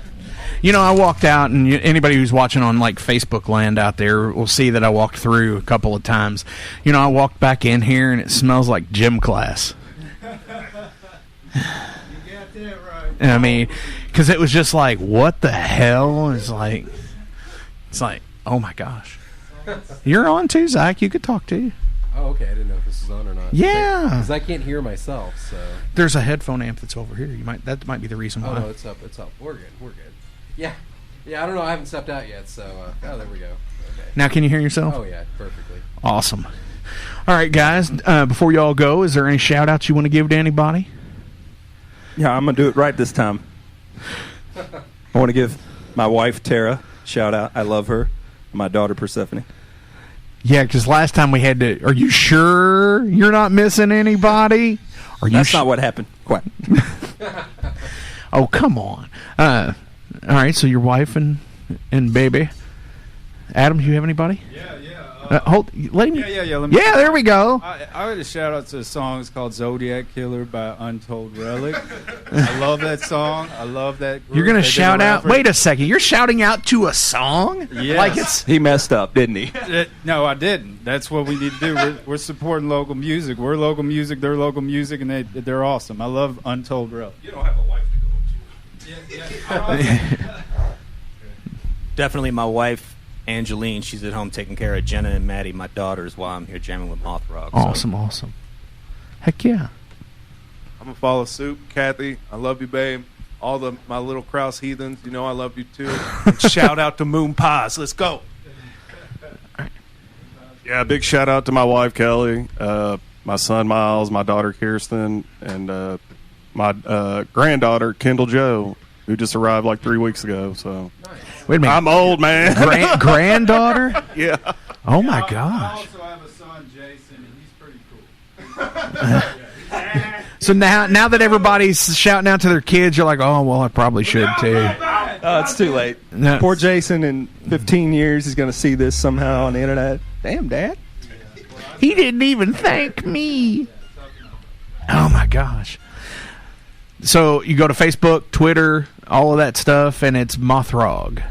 You know, I walked out, and anybody who's watching on like Facebook land out there will see that I walked through a couple of times. You know, I walked back in here, and it smells like gym class. You got that right. I mean, because it was just like, what the hell? It's like, oh my gosh. You're on too, Zach. You could talk too. Oh, okay. I didn't know if this is on or not. Yeah, because I can't hear myself. So there's a headphone amp that's over here. That might be the reason why. Oh no, it's up. It's up. We're good. Yeah. I don't know. I haven't stepped out yet. So there we go. Okay. Now can you hear yourself? Oh yeah, perfectly. Awesome. All right, guys. Before y'all go, is there any shout outs you want to give to anybody? Yeah, I'm gonna do it right this time. I want to give my wife Tara shout out. I love her. My daughter Persephone. Yeah, because last time we had to. Are you sure you're not missing anybody? That's not what happened. Quite. Oh, come on. All right, so your wife and baby. Adam, do you have anybody? Yeah. Let me. Yeah, there we go. I would shout out to a song. It's called Zodiac Killer by Untold Relic. I love that song. I love that group. You're going to They've shout been around out. Wait a second. You're shouting out to a song? Yes. Like it's. He messed up, didn't he? No, I didn't. That's what we need to do. We're supporting local music. We're local music. They're local music, and they're awesome. I love Untold Relic. You don't have a wife to go to. Definitely my wife, Angeline. She's at home taking care of Jenna and Maddie, my daughters, while I'm here jamming with Mothrog. Awesome. Heck yeah. I'm going to follow suit. Kathy, I love you, babe. All my little Kraus heathens, you know I love you too. And shout out to Moon Pies. Let's go. Yeah, big shout out to my wife, Kelly, my son, Miles, my daughter, Kirsten, and my granddaughter, Kendall Jo, who just arrived like 3 weeks ago. So wait a minute, I'm old, man. Granddaughter? Yeah. Oh my I gosh. also have a son, Jason, and he's pretty cool. So now that everybody's shouting out to their kids, you're like, oh well, I probably should too. It's too late. No. Poor Jason. In 15 years, he's going to see this somehow on the internet. Damn, Dad. He didn't even thank me. Oh my gosh. So you go to Facebook, Twitter, all of that stuff, and it's Mothrog.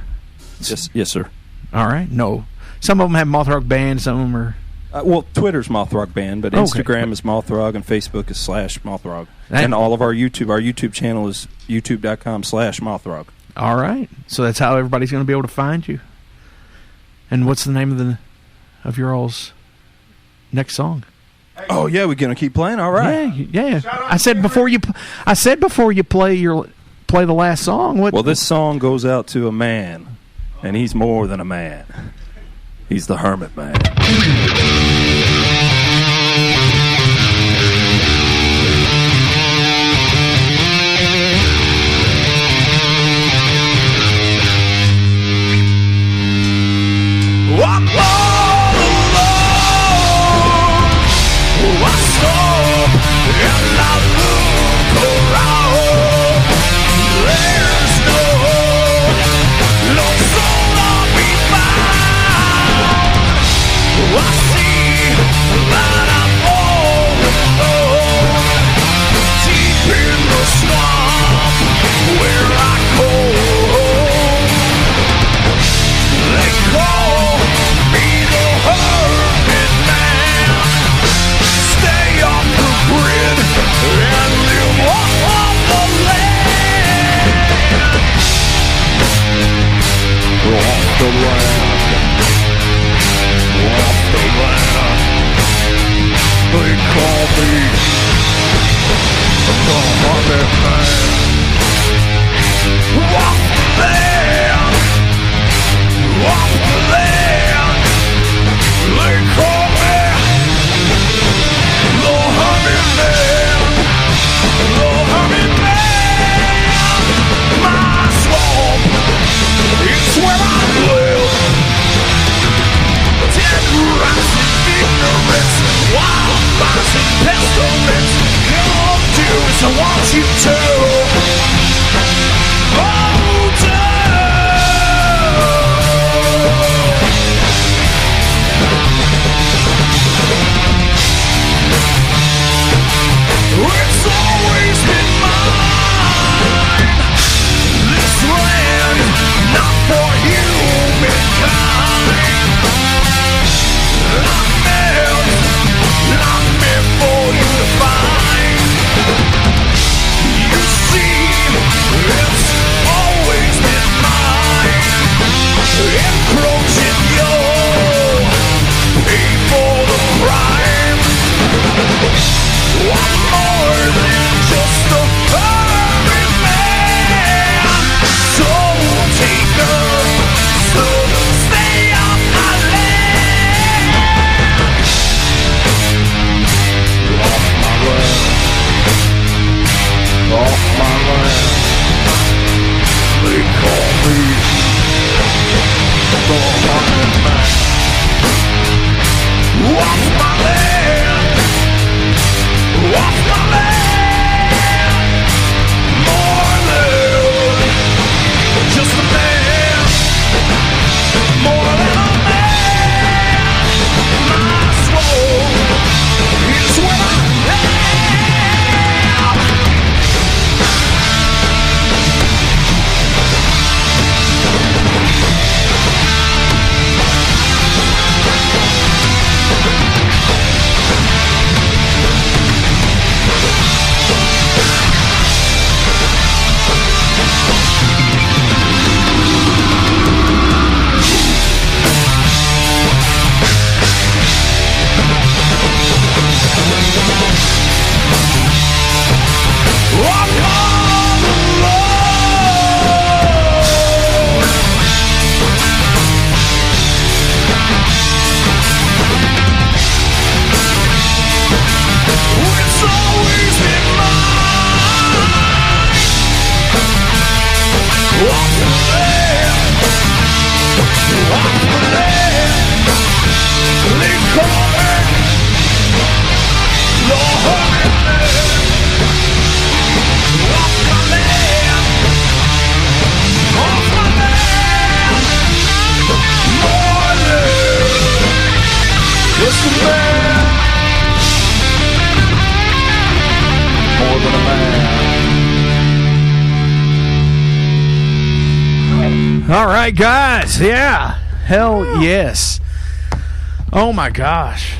Yes, sir. All right. No, some of them have Mothrog Band. Some of them are. Well, Twitter's Mothrog Band, but Instagram is Mothrog, and Facebook is /Mothrog. And all of our YouTube channel is youtube.com/Mothrog. All right. So that's how everybody's going to be able to find you. And what's the name of your all's next song? Oh yeah, we're going to keep playing. All right. Yeah. I said before you play the last song. Well, this song goes out to a man, and he's more than a man. He's the hermit man. I'm all alone. I stop and I look around. There's no soul I'll be found. I see that I'm all alone. Deep in the swamp where I go. They call me the hermit man. Stay off the grid and live off the land. Off the land. Off the land. They call me the hermit man. Off the land. Off the land. They call me the hermit man. The hermit man. My swamp is where I live. Dead rats and ignorance, wildfires and pestilence. Come do as I want you to. Oh, do. It's always been mine. This land, not for humankind. Not meant for you to find. You see just a man. More than a man. All right, guys. Yeah. Hell yes. Oh, my gosh.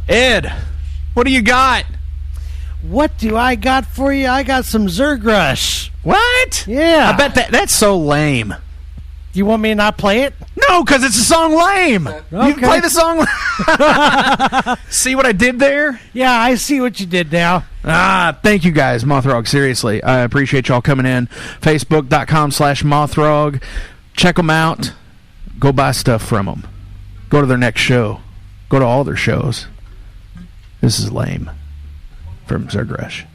Ed, what do you got? What do I got for you? I got some Zergrush. What? Yeah. I bet that's so lame. You want me to not play it? No, because it's a song lame. You play the song. See what I did there? Yeah, I see what you did now. Thank you guys, Mothrog. Seriously, I appreciate y'all coming in. Facebook.com/Mothrog. Check them out. Go buy stuff from them. Go to their next show. Go to all their shows. This is lame. From Zergrush.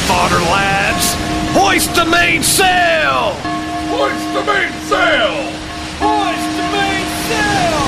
fodder, lads. Hoist the mainsail! Hoist the mainsail! Hoist the mainsail!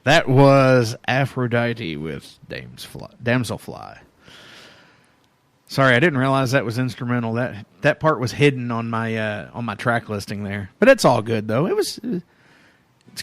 That was Aphrodite with Damselfly. Sorry, I didn't realize that was instrumental. That part was hidden on my track listing there. But it's all good though. It's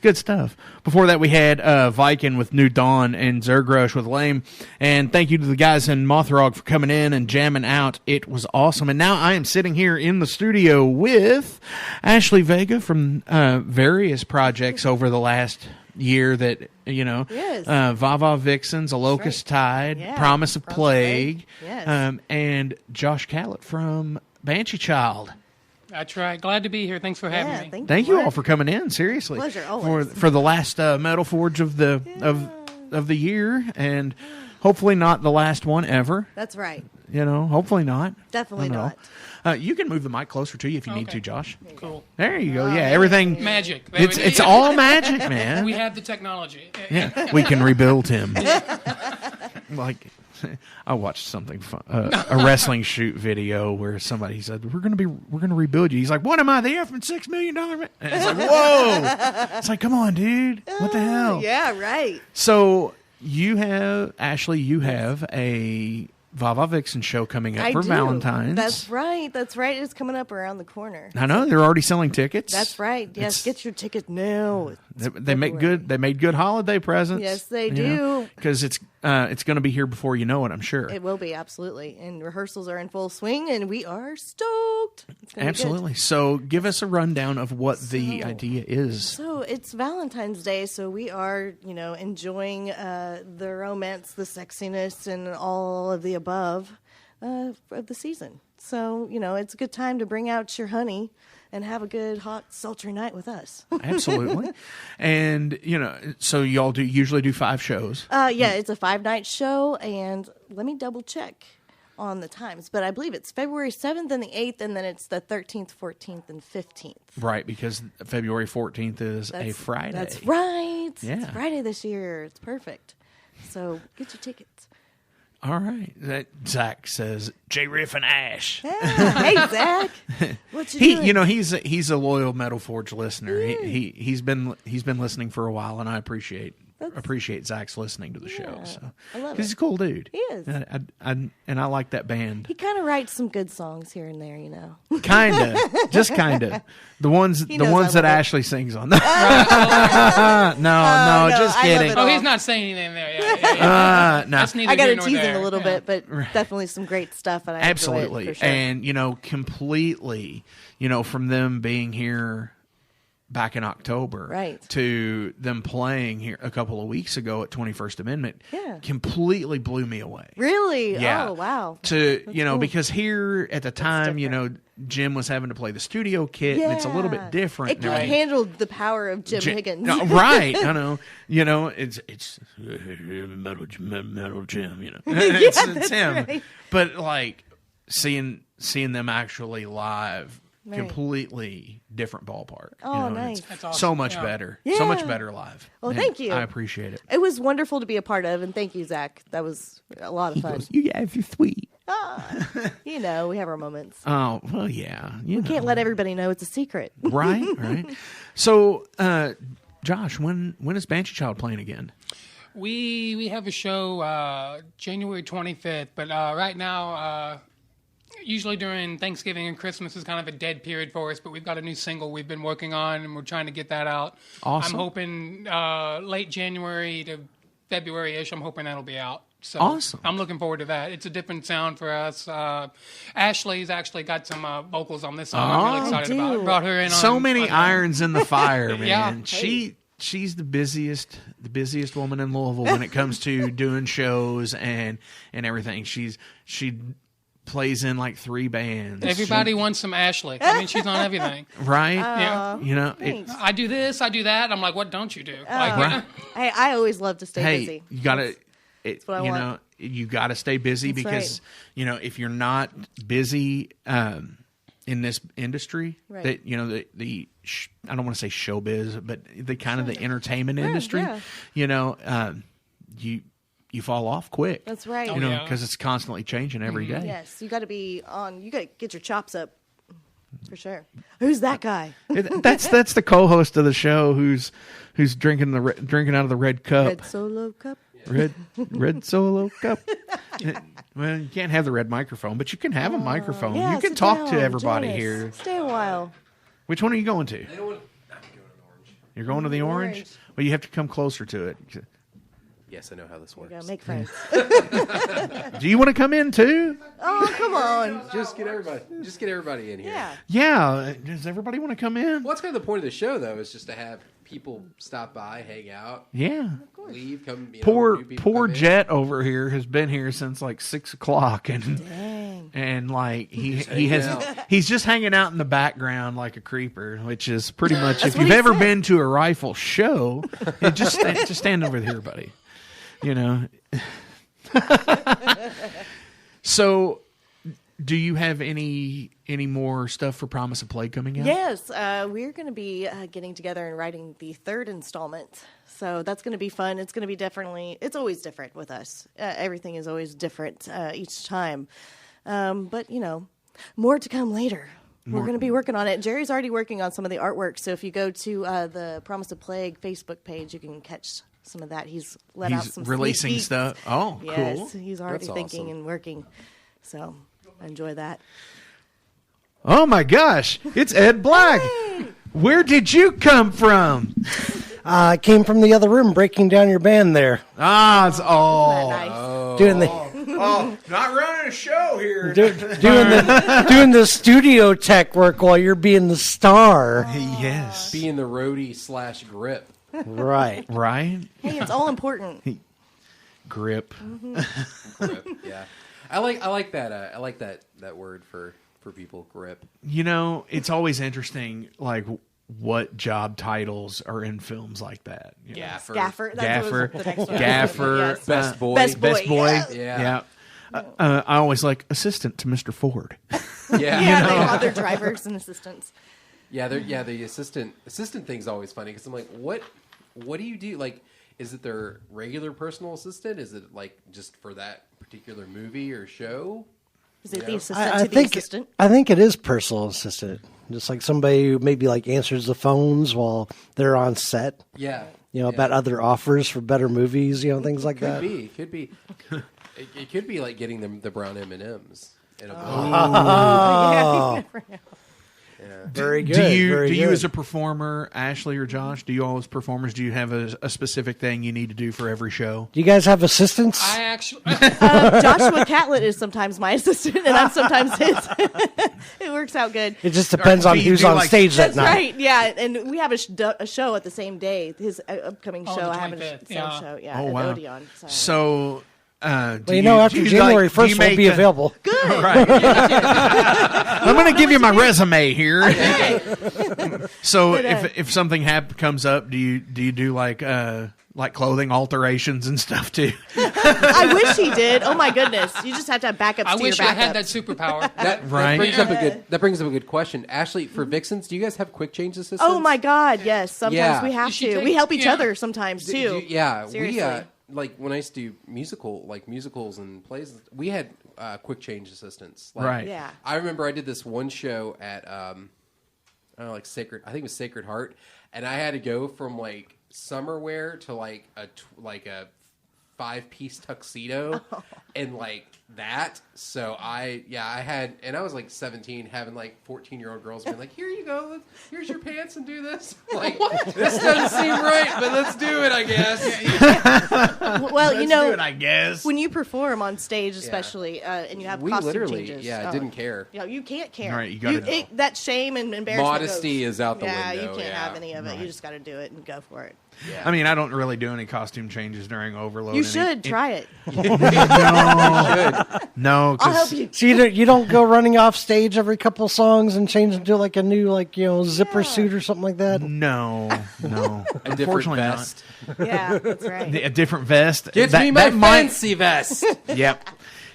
good stuff. Before that, we had Viking with New Dawn and Zergrush with Lame. And thank you to the guys in Mothrog for coming in and jamming out. It was awesome. And now I am sitting here in the studio with Ashley Vega from various projects over the last year that, Yes. Vava Vixens, A Locust Tide, Yeah. Promise of Plague, Yes. and Josh Callett from Banshee Child. That's right. Glad to be here. Thanks for having me. Thank you all for coming in. Seriously, Pleasure, always. for the last Metal Forge of the year, and hopefully not the last one ever. That's right. Hopefully not. Definitely I don't know. not. You can move the mic closer to you if you need to, Josh. Cool. There you go. Yeah, everything. Magic. It's all magic, man. We have the technology. Yeah, we can rebuild him. Like, I watched something fun, a wrestling shoot video where somebody said, "We're gonna rebuild you." He's like, "What am I, the $6 million man?" And it's like, whoa! It's like, come on, dude, what the hell? Yeah, right. So you have a Vava Vixen show coming up for do. Valentine's. That's right. It's coming up around the corner. I know they're already selling tickets. That's right. Yes, get your ticket now. They make good. They made good holiday presents. Yes, they do. Because it's going to be here before you know it. I'm sure. It will be, absolutely. And rehearsals are in full swing, and we are stoked. It's gonna be Absolutely. good. So give us a rundown of what the idea is. So it's Valentine's Day, so we are, enjoying the romance, the sexiness, and all of the above of the season. So, it's a good time to bring out your honey and have a good, hot, sultry night with us. Absolutely. And, so y'all usually do 5 shows. Yeah, it's a 5-night show, and let me double check on the times, but I believe it's February 7th and the 8th, and then it's the 13th, 14th, and 15th. Right, because February 14th is a Friday. That's right. Yeah. It's Friday this year. It's perfect. So get your tickets. All right. Zach says, J-Riff and Ash. Hey, Zach. What you doing? He's a loyal Metal Forge listener. He's been listening for a while, and I appreciate Zach's listening to the show. So I love it. He's a cool dude. He is. And I like that band. He kind of writes some good songs here and there, Kinda, just kinda. The ones that Ashley sings on. No, just kidding. Oh, he's not saying anything there. Yeah. No. That's neither I got to here nor tease there. him a little bit, but definitely some great stuff. And I Absolutely. enjoy it for sure. And, completely, from them being here back in October to them playing here a couple of weeks ago at 21st Amendment completely blew me away. Really? Yeah. Oh, wow. To, That's cool. because here at the time, Jim was having to play the studio kit and it's a little bit different. It kind of handled the power of Jim Higgins. No, right. I know. It's metal Jim, it's him. Right. But like seeing them actually live, Right. completely different ballpark. Oh, and nice. it's That's awesome. So much Yeah. better. Yeah. So much better live. Well, And thank you. I appreciate it. It was wonderful to be a part of, and thank you, Zach. That was a lot of fun. You guys are sweet. We have our moments. Oh, well, yeah. We can't let everybody know it's a secret. Right. So, Josh, when is Banshee Child playing again? We have a show January 25th, but right now, usually during Thanksgiving and Christmas is kind of a dead period for us, but we've got a new single we've been working on, and we're trying to get that out. Awesome. I'm hoping late January to February-ish, I'm hoping that'll be out. So Awesome. I'm looking forward to that. It's a different sound for us. Ashley's actually got some vocals on this song. I'm really excited about it. Brought her in so on, many on irons in the fire, man. Yeah. She's the busiest woman in Louisville when it comes to doing shows and everything. She plays in like 3 bands. Everybody wants some Ashley. I mean, she's on everything. Right? Yeah. I do this, I do that. I'm like, what don't you do? Like, Hey, I always love to stay busy. Hey, you gotta, That's what I want. you gotta stay busy That's because if you're not busy in this industry, Right. that the I don't want to say showbiz, but the kind of the entertainment industry, you fall off quick. That's right. Because it's constantly changing every day. Yes, you got to be on. You got to get your chops up. For sure. Who's that guy? That's the co-host of the show who's drinking out of the red cup. Red Solo cup. Red Solo cup. Well, you can't have the red microphone, but you can have a microphone. Yeah, you can sit talk down, to everybody join us. here. Stay a while. Which one are you going to? You're going to the orange? Orange. Well, you have to come closer to it. Yes, I know how this works. You gotta make friends. Do you want to come in too? Oh, come on. Just get everybody in here. Yeah. Yeah. Does everybody want to come in? Well, that's kind of the point of the show, though, is just to have people stop by, hang out. Yeah. Leave, come. Poor new people come in. Jet over here has been here since like 6 o'clock, and Dang. and like he's hanging just hanging out in the background like a creeper, which is pretty much That's if what you've he ever said. been to a rifle show, just stand over here, buddy. You know. So, do you have any more stuff for Promise of Plague coming out? Yes, we're going to be getting together and writing the 3rd installment. So that's going to be fun. It's going to be it's always different with us. Everything is always different each time. But, more to come later. We're going to be working on it. Jerry's already working on some of the artwork. So if you go to the Promise of Plague Facebook page, you can catch some of that. He's out some releasing sneak peeks. stuff. Oh, yes, cool. He's already That's thinking awesome. and working. So enjoy that. Oh my gosh, it's Ed Black. Where did you come from? I came from the other room breaking down your band there. Ah, it's Isn't that nice? Doing the not running a show here. doing the studio tech work while you're being the star. Yes. Being the roadie / grip. Right. Right? Hey, it's all important. Grip. Grip. Yeah. I like that. I like that word for people. Grip. It's always interesting, like what job titles are in films like that. Gaffer. Gaffer. Gaffer. The next one. Gaffer. Yes. Best boy. Best boy. Best boy. Yeah. I always like assistant to Mr. Ford. Yeah. They have their drivers and assistants. Yeah. The assistant thing's always funny because I'm like, what do you do? Like, is it their regular personal assistant? Is it like just for that particular movie or show? Is it the assistant I to the think assistant? I think it is personal assistant, just like somebody who maybe like answers the phones while they're on set. Yeah. About other offers for better movies, things like that. Could be. It could be like getting them the brown M&Ms. In a Oh. Yeah, you never know. Very good. Do you very good. as a performer, Ashley or Josh? Do you all as performers? Do you have a specific thing you need to do for every show? Do you guys have assistants? I actually. Joshua Catlett is sometimes my assistant, and I'm sometimes his. It works out good. It just depends on do you who's do, on like- stage that That's night. right. Yeah, and we have a show at the same day. His upcoming Oh, show. the I have a 25th, same yeah. show. Yeah, Oh, at wow. Odeon. So. So, Well, after January 1st, won't be available. Good. Right. I'm going to give you my resume here. So, But, if something comes up, do you do like clothing alterations and stuff too? I wish he did. Oh my goodness! You just have to have backups. I to wish your I had backups. that superpower. That brings up a good question. Ashley, for Vixens, do you guys have quick change assistants? Oh my God! Yes. Sometimes Yeah. we have You should to. take- We help each yeah. other sometimes Do- too. yeah, Seriously. we like when I used to do musicals and plays. We had quick change assistants. Like, Right. Yeah. I remember I did this one show at I don't know, like Sacred. I think it was Sacred Heart, and I had to go from like summer wear to like a 5-piece tuxedo and like that. So I had, and I was like 17, having like 14-year-old girls being like, "Here you go, here's your pants, and do this." Like, this doesn't seem right, but let's do it, I guess. Well, Let's do it, I guess. when you perform on stage, especially, and you have We costume literally, changes, didn't care. Yeah, you can't care. Right, you gotta- that shame and embarrassment. Modesty goes. is out the yeah, window, you can't yeah. have any of it. Right. You just got to do it and go for it. Yeah. I mean, I don't really do any costume changes during Overload. You should try it. No, I'll help you. So you don't go running off stage every couple songs and change into like a new zipper suit or something like that? No. A different Unfortunately not. vest. Yeah, that's right. A different vest. Get me my fancy vest. Yep.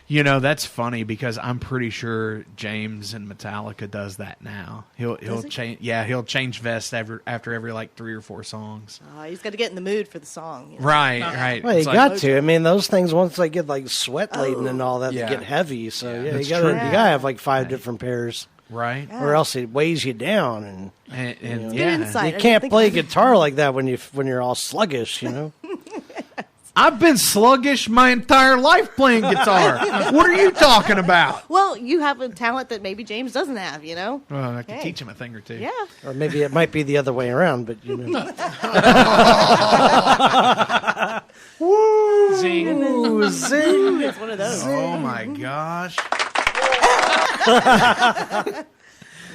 That's funny because I'm pretty sure James in Metallica does that now. He'll change. Yeah, he'll change vests after every like 3 or 4 songs. He's got to get in the mood for the song. you know? Right. Well, you It's got like- to. I mean, those things once they get like sweat laden and all that, Yeah. they get heavy. So That's you true. gotta have like 5 different pairs. Right. Or else it weighs you down, and and Get inside. you can't play guitar like that when you're all sluggish, I've been sluggish my entire life playing guitar. What are you talking about? Well, you have a talent that maybe James doesn't have, Well, I can teach him a thing or two. Yeah. Or maybe it might be the other way around, but Woo! Zing. Ooh, zing. It's one of those. Oh my gosh.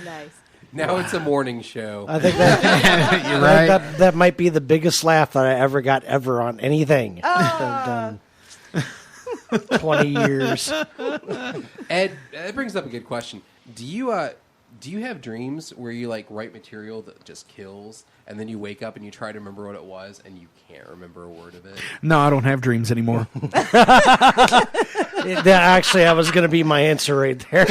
Nice. Now it's a morning show. I think that You're right. that might be the biggest laugh that I ever got on anything. I've done 20 years. Ed, that brings up a good question. Do you have dreams where you like write material that just kills, and then you wake up and you try to remember what it was, and you can't remember a word of it? No, I don't have dreams anymore. Actually, that was going to be my answer right there.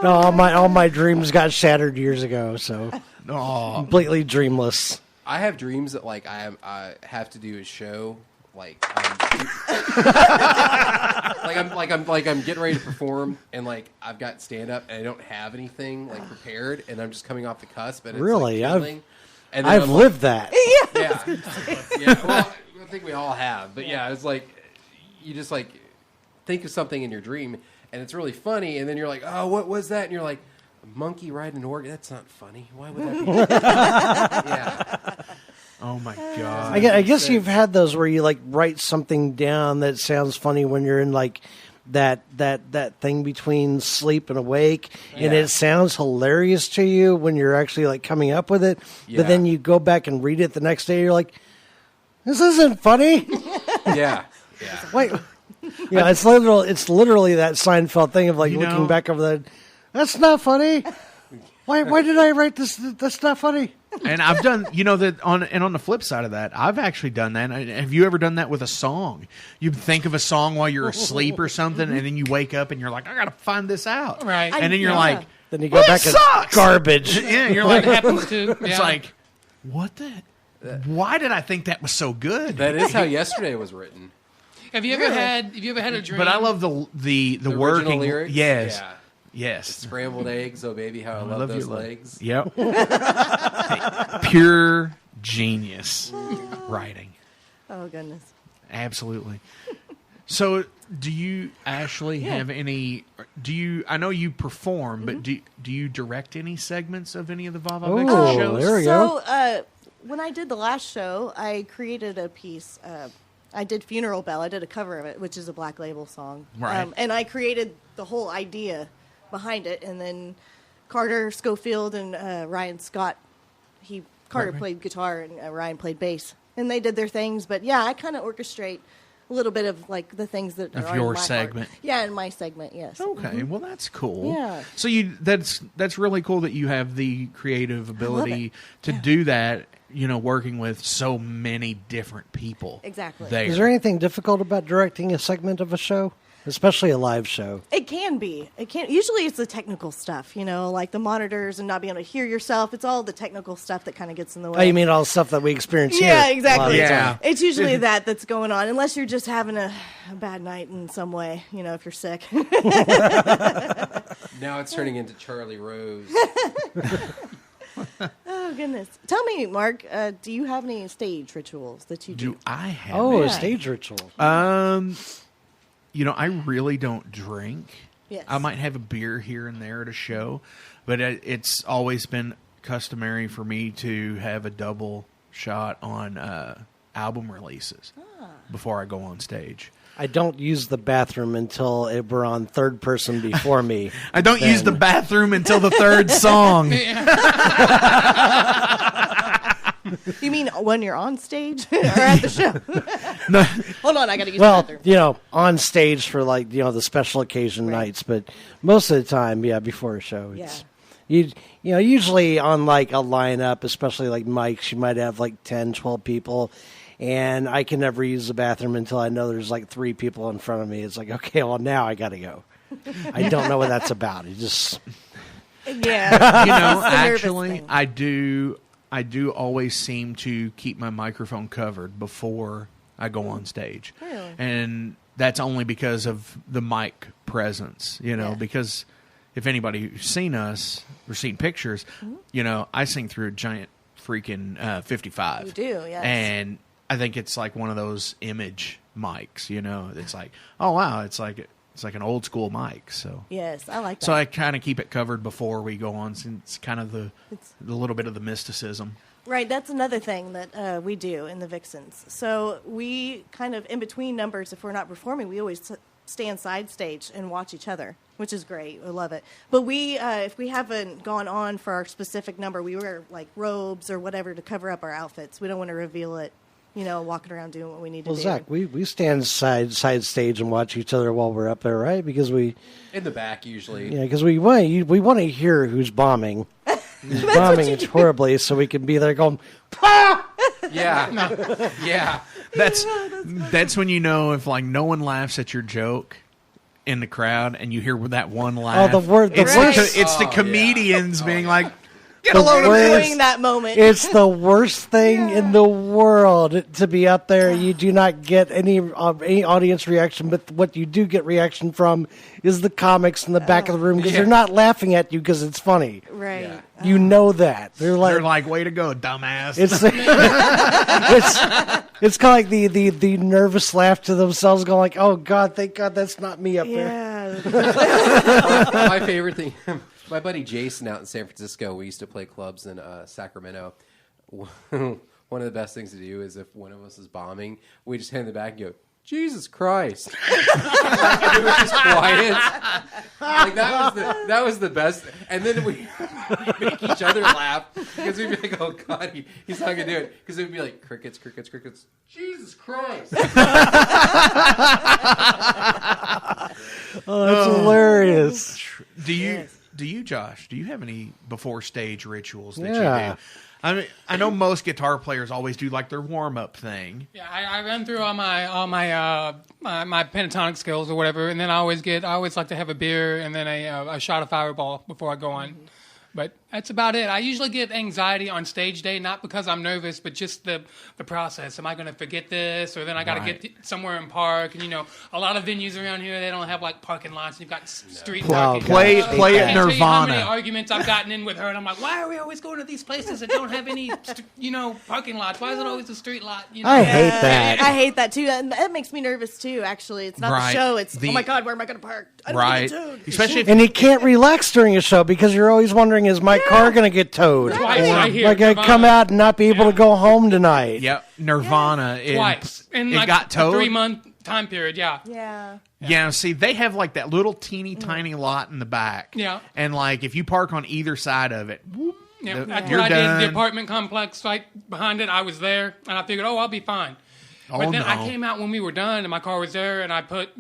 No, all my dreams got shattered years ago, so completely dreamless. I have dreams that like I have to do a show, like I'm getting ready to perform, and like I've got stand up, and I don't have anything like prepared, and I'm just coming off the cusp, and it's Really? like killing. And then I've I'm lived that. Yeah. Well, I think we all have, but yeah, it's like you just like think of something in your dream, and it's really funny, and then you're like, oh, what was that? And you're like, a monkey riding an organ? That's not funny. Why would that be? Yeah. Oh my god. I guess you've had those where you like write something down that sounds funny when you're in like that thing between sleep and awake, and it sounds hilarious to you when you're actually like coming up with it. But then you go back and read it the next day, you're like, this isn't funny. Yeah. Wait. Yeah, it's literally that Seinfeld thing of like looking back over that. That's not funny. Why did I write this? That's not funny. And I've done, that on the flip side of that, I've actually done that. Have you ever done that with a song? You think of a song while you're asleep or something, and then you wake up and you're like, I got to find this out. Right. And then you're like, then you go back and sucks. garbage. Yeah, you're like, That happens too. it's Yeah. like, what the? Why did I think that was so good? That is how yesterday was written. Have you ever had a dream? But I love the original working lyrics. Yes. Yeah. Yes. Scrambled eggs, oh baby, how I love those legs. Yep. Pure genius writing. Oh, goodness. Absolutely. So, do you actually have any? I know you perform, but do you direct any segments of any of the Vava Vixen shows? There we go. So, when I did the last show, I created a piece. I did Funeral Bell. I did a cover of it, which is a Black Label song. Right. And I created the whole idea behind it, and then Carter Schofield and Ryan Scott, Carter played guitar and Ryan played bass, and they did their things. But yeah, I kind of orchestrate a little bit of like the things that Of are your in my segment. heart. Yeah, in my segment, yes. Okay, well that's cool. Yeah. So that's really cool that you have the creative ability to do that. Working with so many different people. Exactly. There. Is there anything difficult about directing a segment of a show, especially a live show? It can be. Usually it's the technical stuff, like the monitors and not being able to hear yourself. It's all the technical stuff that kind of gets in the way. Oh, you mean all the stuff that we experience here? Yeah, exactly. Yeah. It's usually that's going on, unless you're just having a bad night in some way, if you're sick. Now it's turning into Charlie Rose. Oh, goodness. Tell me, Mark, do you have any stage rituals that you do? Do I have? Oh, a stage ritual. I really don't drink. Yes. I might have a beer here and there at a show, but it's always been customary for me to have a double shot on album releases before I go on stage. I don't use the bathroom until we're on third person before me. I don't use the bathroom until the third song. You mean when you're on stage or at the show? No. Hold on, I got to use the bathroom. On stage for the special occasion nights, but most of the time, before a show. It's, usually on like a lineup, especially like mics, you might have like 10, 12 people. And I can never use the bathroom until I know there's like 3 people in front of me. It's like, okay, well, now I got to go. I don't know what that's about. It just... Yeah. Actually, I do always seem to keep my microphone covered before I go on stage. Really? And that's only because of the mic presence, because if anybody's seen us or seen pictures, I sing through a giant freaking 55. You do, yes. And I think it's like one of those image mics, it's like, oh wow, it's like an old school mic. So yes, I like that. So I kind of keep it covered before we go on, since it's kind of the little bit of the mysticism. Right, that's another thing that we do in the Vixens. So we kind of, in between numbers, if we're not performing, we always stand side stage and watch each other, which is great. I love it. But we, if we haven't gone on for our specific number, we wear like robes or whatever to cover up our outfits. We don't want to reveal it, walking around doing what we need to do. Well, Zach, we stand side stage and watch each other while we're up there, right? Because we in the back usually. Yeah, because we want to hear who's bombing. Who's bombing it horribly, so we can be there going, "Pah!" Yeah, yeah. That's when if like no one laughs at your joke in the crowd, and you hear that one laugh. Oh, the word! The worst. It's the comedians being like, "Get a a load of this!" Enjoying that moment. It's the worst thing in the world to be up there. You do not get any audience reaction, but what you do get reaction from is the comics in the back of the room, because they're not laughing at you because it's funny. Right. Yeah. You know that. They're like, way to go, dumbass. It's kind of like the nervous laugh to themselves, going like, "Oh God, thank God that's not me up there." My favorite thing. My buddy Jason out in San Francisco, we used to play clubs in Sacramento. One of the best things to do is if one of us is bombing, we just hand the back and go, "Jesus Christ!" It was just quiet. Like that was the best. And then we make each other laugh because we'd be like, "Oh God, he's not gonna do it," because it would be like crickets, crickets, crickets. Jesus Christ! Oh, that's hilarious. Do you, Josh? Do you have any before stage rituals that Yeah. you do? I mean, I know most guitar players always do like their warm up thing. Yeah, I run through all my my pentatonic skills or whatever, and then I always like to have a beer and then a shot of Fireball before I go on. But that's about it. I usually get anxiety on stage day, not because I'm nervous, but just the process. Am I going to forget this? Or then I got to get somewhere and park. And, a lot of venues around here, they don't have, like, parking lots. You've got street parking. Play at I can't tell you how many Nirvana. arguments I've gotten in with her, and I'm like, why are we always going to these places that don't have any, parking lots? Why is it always a street lot? I hate that. I hate that, too. That makes me nervous, too, actually. It's not the show. It's, oh, my God, where am I going to park? I don't Right. get towed. Especially if And you can't relax during a show because you're always wondering, is my car going to get towed? Twice, I hear Like I come out and not be able to go home tonight. Yep, Nirvana. Twice. In it like got towed. a 3-month time period, yeah. Yeah. Yeah, see, they have like that little teeny tiny lot in the back. Yeah. And like if you park on either side of it, whoop, Yeah, that's you're what I done. did. The apartment complex right behind it, I was there, and I figured, I'll be fine. Oh, But then no. I came out when we were done, and my car was there, and I put,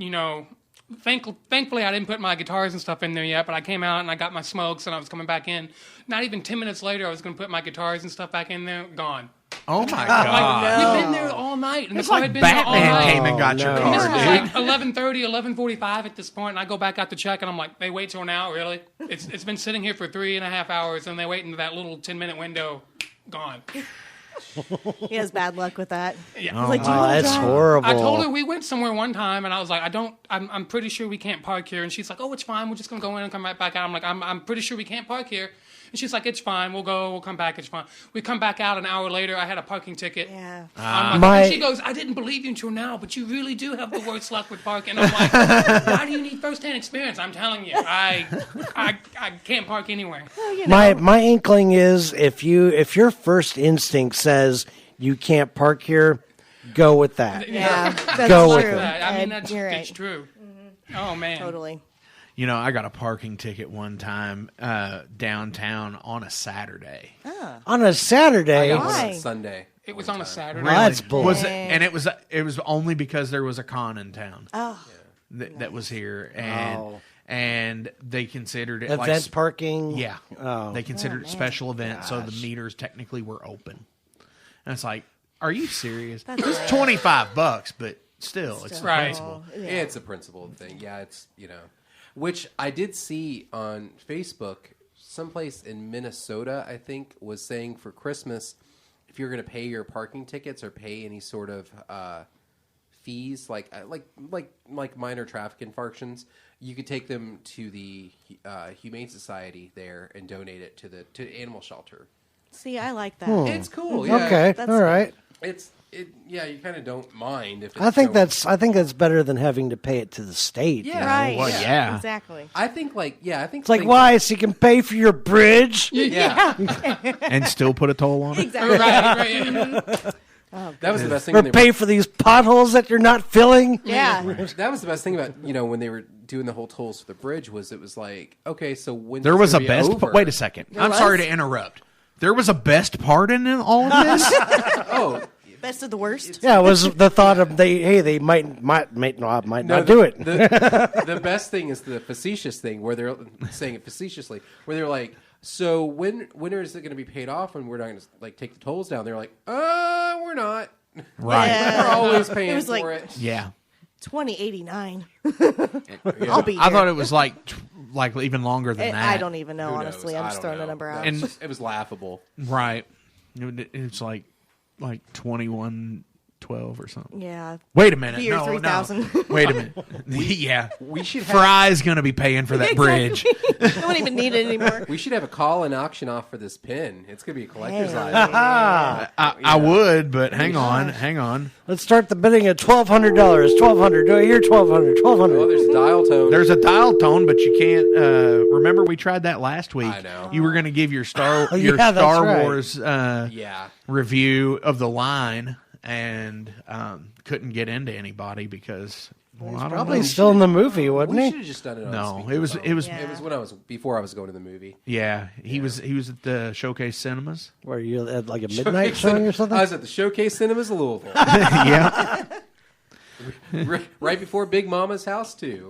thankfully I didn't put my guitars and stuff in there yet, but I came out and I got my smokes, and I was coming back in. Not even 10 minutes later, I was going to put my guitars and stuff back in there, gone. Oh my God! We've been there all night, and It's the car like had been there all Batman night. came and got your And car, this dude. was like 11:30, 11:45 at this point, and I go back out to check, and I'm like, they wait till now, really? It's been sitting here for 3.5 hours, and they wait into that little 10-minute window, gone. He has bad luck with that. Yeah. He's like, "Do you wanna that's drive?" horrible. I told her we went somewhere one time, and I was like, I'm pretty sure we can't park here. And she's like, oh, it's fine. We're just gonna go in and come right back out. I'm like, I'm pretty sure we can't park here. And she's like, it's fine. We'll go. We'll come back. It's fine. We come back out an hour later. I had a parking ticket. Yeah. And she goes, I didn't believe you until now, but you really do have the worst luck with parking. I'm like, why do you need first-hand experience? I'm telling you, I can't park anywhere. Well, My inkling is if your first instinct says you can't park here, go with that. Yeah, that's Go with true. it. I mean, Ed, that's you're right. it's true. Oh man, Totally. I got a parking ticket one time downtown on a Saturday. On a Saturday? I got one Why? on Sunday. It was on a Saturday. Well, that's bull. And it was only because there was a con in town Oh. that was here, Oh. and they considered it Event parking? Yeah, Oh. they considered it special event, so the meters technically were open. And it's like, are you serious? It's $25, but still, it's the right. principle. Yeah. It's a principle thing. Yeah, it's which I did see on Facebook. Someplace in Minnesota, I think, was saying for Christmas, if you're going to pay your parking tickets or pay any sort of fees, like minor traffic infractions, you could take them to the Humane Society there and donate it to the animal shelter. See, I like that. It's cool. Yeah. Okay, all right. Yeah, you kind of don't mind if it's I think that's better than having to pay it to the state. Yeah, Right. Well, yeah. Exactly. I think It's like, why? So you can pay for your bridge? Yeah. And still put a toll on it. Exactly. Right. That was the best thing. Or pay for these potholes that you're not filling? Yeah. That was the best thing about when they were doing the whole tolls for the bridge was it was like, okay, so when There was a best. Wait a second. I'm sorry to interrupt. There was a best part in all of this. Oh, Best of the worst. Yeah, it was the thought of they might not no, do it. The best thing is the facetious thing where they're saying it facetiously, where they're like, so when is it going to be paid off and we're not going to like take the tolls down? They're like, we're not. Right. Yeah. We're always paying It was for like it. Yeah. 2089. Yeah. I'll be here. I thought it was like even longer than that. I don't even know, honestly. I'm just throwing a number out. And it was laughable. Right. It's like 2112 or something. Yeah. Wait a minute. Year No. 3000. Wait a minute. Yeah. We should have, Fry's going to be paying for that bridge. We don't even need it anymore. We should have a call and auction off for this pin. It's going to be a collector's Hey. item. I would, but hang on. Let's start the bidding at $1,200. $1,200. Do I hear $1,200? $1,200. Oh, there's a dial tone. There's a dial tone, but you can't. Remember, we tried that last week. I know. You were going to give your Star that's right. Wars review of the line, and couldn't get into anybody because I don't Probably know. still in the movie, wasn't We he? should have just done it on No, speakerphone. it was Yeah. It was when before I was going to the movie. Yeah, he was at the Showcase Cinemas. Were you at like a midnight showing or something? I was at the Showcase Cinemas of Louisville. Yeah. right before Big Mama's house too.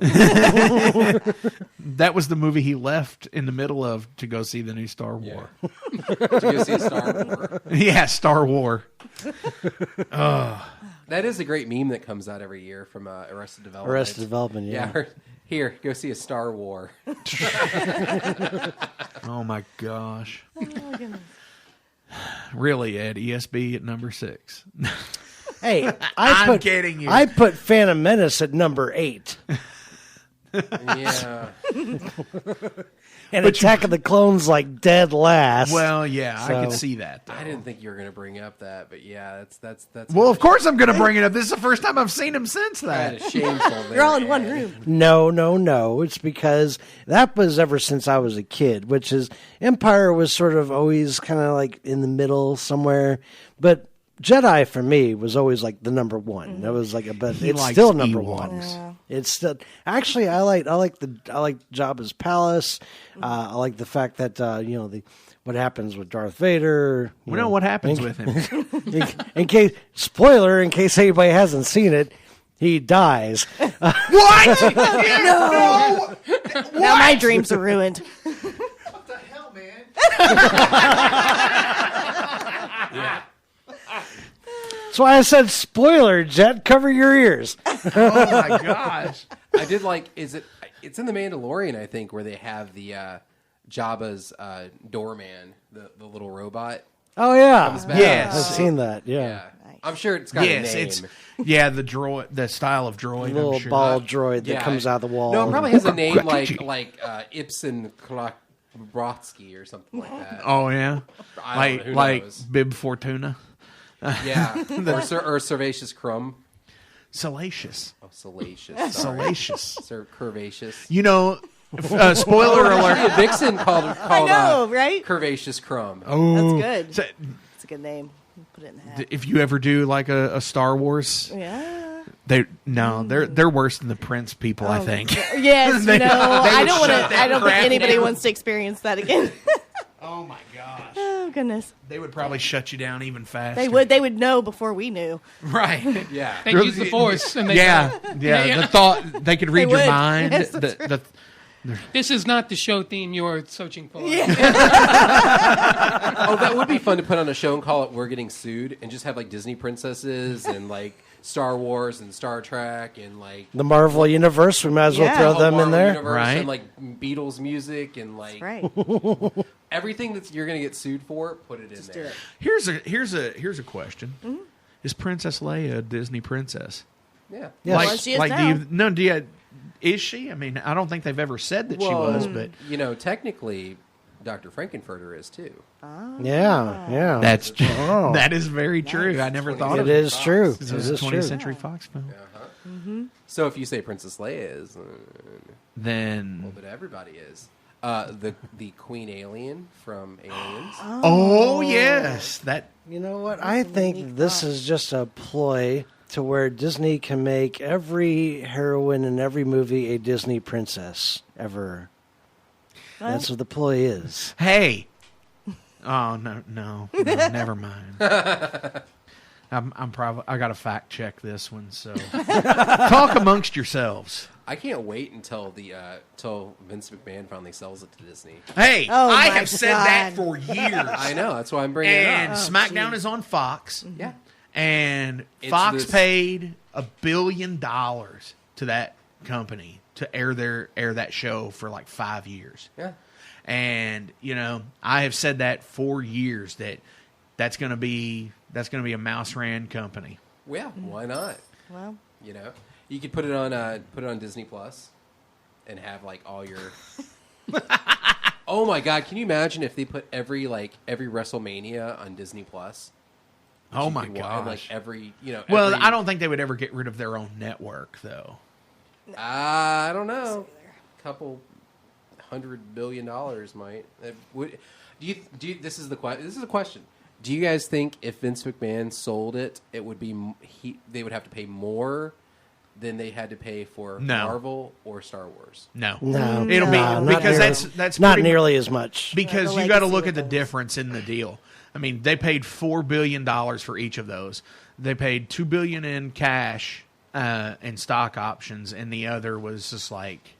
That was the movie he left in the middle of to go see the new Star War. To go see a Star War. Yeah, Star War. That is a great meme that comes out every year from Arrested Development. Arrested Development, yeah. Here, go see a Star War. Oh my gosh. Oh, my goodness. Really, Ed? ESB at number 6. Hey, I'm kidding you. I put Phantom Menace at number 8. Yeah. And Attack of the Clones like dead last. Well, yeah, I could see that. Though. I didn't think you were going to bring up that, but yeah, that's. Well, of course I'm going to bring it up. This is the first time I've seen him since That that. is shameful. You're all in one room. No. It's because that was ever since I was a kid, which is Empire was sort of always kind of like in the middle somewhere. But Jedi for me was always like the number one. That was like it's still number one. Yeah. It's still, actually I like Jabba's palace. I like the fact that what happens with Darth Vader. We know what happens with him. in case anybody hasn't seen it, he dies. What? No. Now my dreams are ruined. What the hell, man? Yeah. That's why I said spoiler, Jet. Cover your ears. Oh my gosh! I did like. It's in the Mandalorian, I think, where they have the Jabba's doorman, the little robot. Oh yeah, comes back. Yes. I've seen that. Yeah. I'm sure it's got a name. It's the droid, the style of droid, Little I'm sure. ball droid that comes out of the wall. No, it probably has a name like Ibsen Brodsky or something like that. Oh yeah, I don't know, who like knows? Bib Fortuna. Yeah, or Servacious Crumb. Salacious. Oh, salacious. Salacious. Sir Curvaceous. You know, spoiler alert. Actually, a vixen called I know, right? Curvaceous Crumb. Oh, That's good. So, It's a good name. Put it in the hat. if you ever do like a Star Wars, Yeah. they're worse than the Prince people. I think. Yes, They- no, they I would don't want shut to. that I don't think crap anybody down. wants to experience that again. Oh my gosh! Oh goodness, They would probably shut you down even faster. they would. They would know before we knew. Right? Yeah. They use the Force. And they Yeah. The thought they could read They your would. mind. Yes, that's right. This is not the show theme you're searching for. Oh, that would be fun to put on a show and call it "We're Getting Sued" and just have like Disney princesses and like Star Wars and Star Trek and like The Marvel Universe. We might as well Yeah. throw the them in Marvel there. Universe Right. and like Beatles music and like Right. everything that you're gonna get sued for. Put it in Do there. it. Here's a question: Is Princess Leia a Disney princess? Yeah. Yes. Well, she is now. Is she? I mean, I don't think they've ever said that she was, but technically, Dr. Frankenfurter is too. Yeah. That's that is very true. I never thought of it. It is true. It is a 20th Century Fox film. Mm-hmm. So if you say Princess Leia is, then well, but everybody is. The Queen Alien from Aliens. Oh yes, that. You know what? I think this is just a ploy to where Disney can make every heroine in every movie a Disney princess ever. That's what the ploy is. Hey. Oh no, never mind. I'm probably I got to fact check this one. So talk amongst yourselves. I can't wait until till Vince McMahon finally sells it to Disney. Hey, I have said that for years. I know, that's why I'm bringing it up. And SmackDown is on Fox. Yeah. And Fox paid $1 billion to that company to air that show for like 5 years. Yeah. And I have said that for years that's going to be a mouse ran company. Yeah, why not? Well, you could put it on Disney Plus, and have like all your. Oh my God! Can you imagine if they put every WrestleMania on Disney Plus? Oh my gosh! Like every Well, I don't think they would ever get rid of their own network, though. I don't know. Couple $100 billion might. This is a question. Do you guys think if Vince McMahon sold it, it would be they would have to pay more than they had to pay for Marvel or Star Wars? No, it'll be because that's not nearly as much. Because you got to look at the difference in the deal. I mean, they paid $4 billion for each of those. They paid $2 billion in cash and stock options, and the other was just like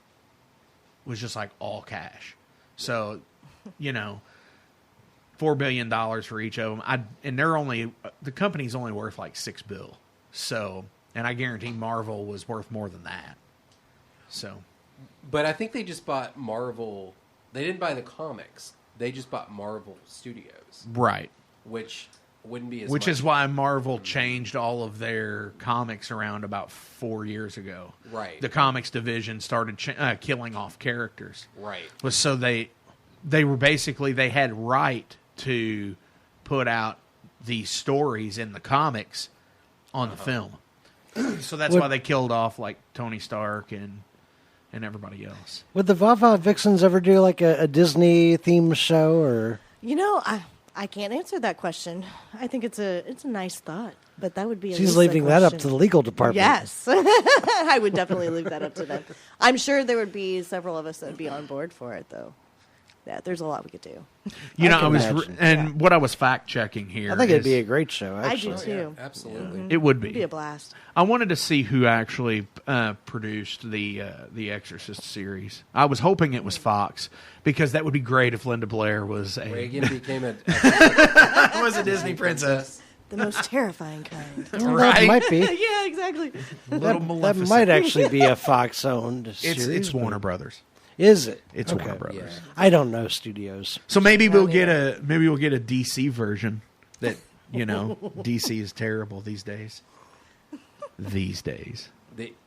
all cash. So, $4 billion for each of them. And the company's only worth like $6 billion. So, and I guarantee Marvel was worth more than that. So, but I think they just bought Marvel. They didn't buy the comics. They just bought Marvel Studios, right? Which wouldn't be as which much. Is why Marvel changed all of their comics around about 4 years ago. Right. The comics division started killing off characters. Right. Was so they were basically they had right to put out these stories in the comics on the film. So that's why they killed off like Tony Stark and everybody else. Would the Vava Vixens ever do like a Disney themed show or? I can't answer that question. I think it's a nice thought, but that would be. She's leaving that up to the legal department. Yes, I would definitely leave that up to them. I'm sure there would be several of us that would be on board for it, though. Yeah, there's a lot we could do. What I was fact checking here. I think it'd be a great show. Actually. I do too. Yeah, absolutely, Mm-hmm. It would be. It'd be a blast. I wanted to see who actually produced the Exorcist series. I was hoping it was Fox because that would be great if Linda Blair was Reagan became a Disney princess. The most terrifying kind. Right? That might be. Yeah, exactly. That might actually be a Fox-owned series. It's Warner Brothers. Is it? It's Warner Brothers. Yeah. I don't know studios. So maybe we'll get a DC version that DC is terrible these days.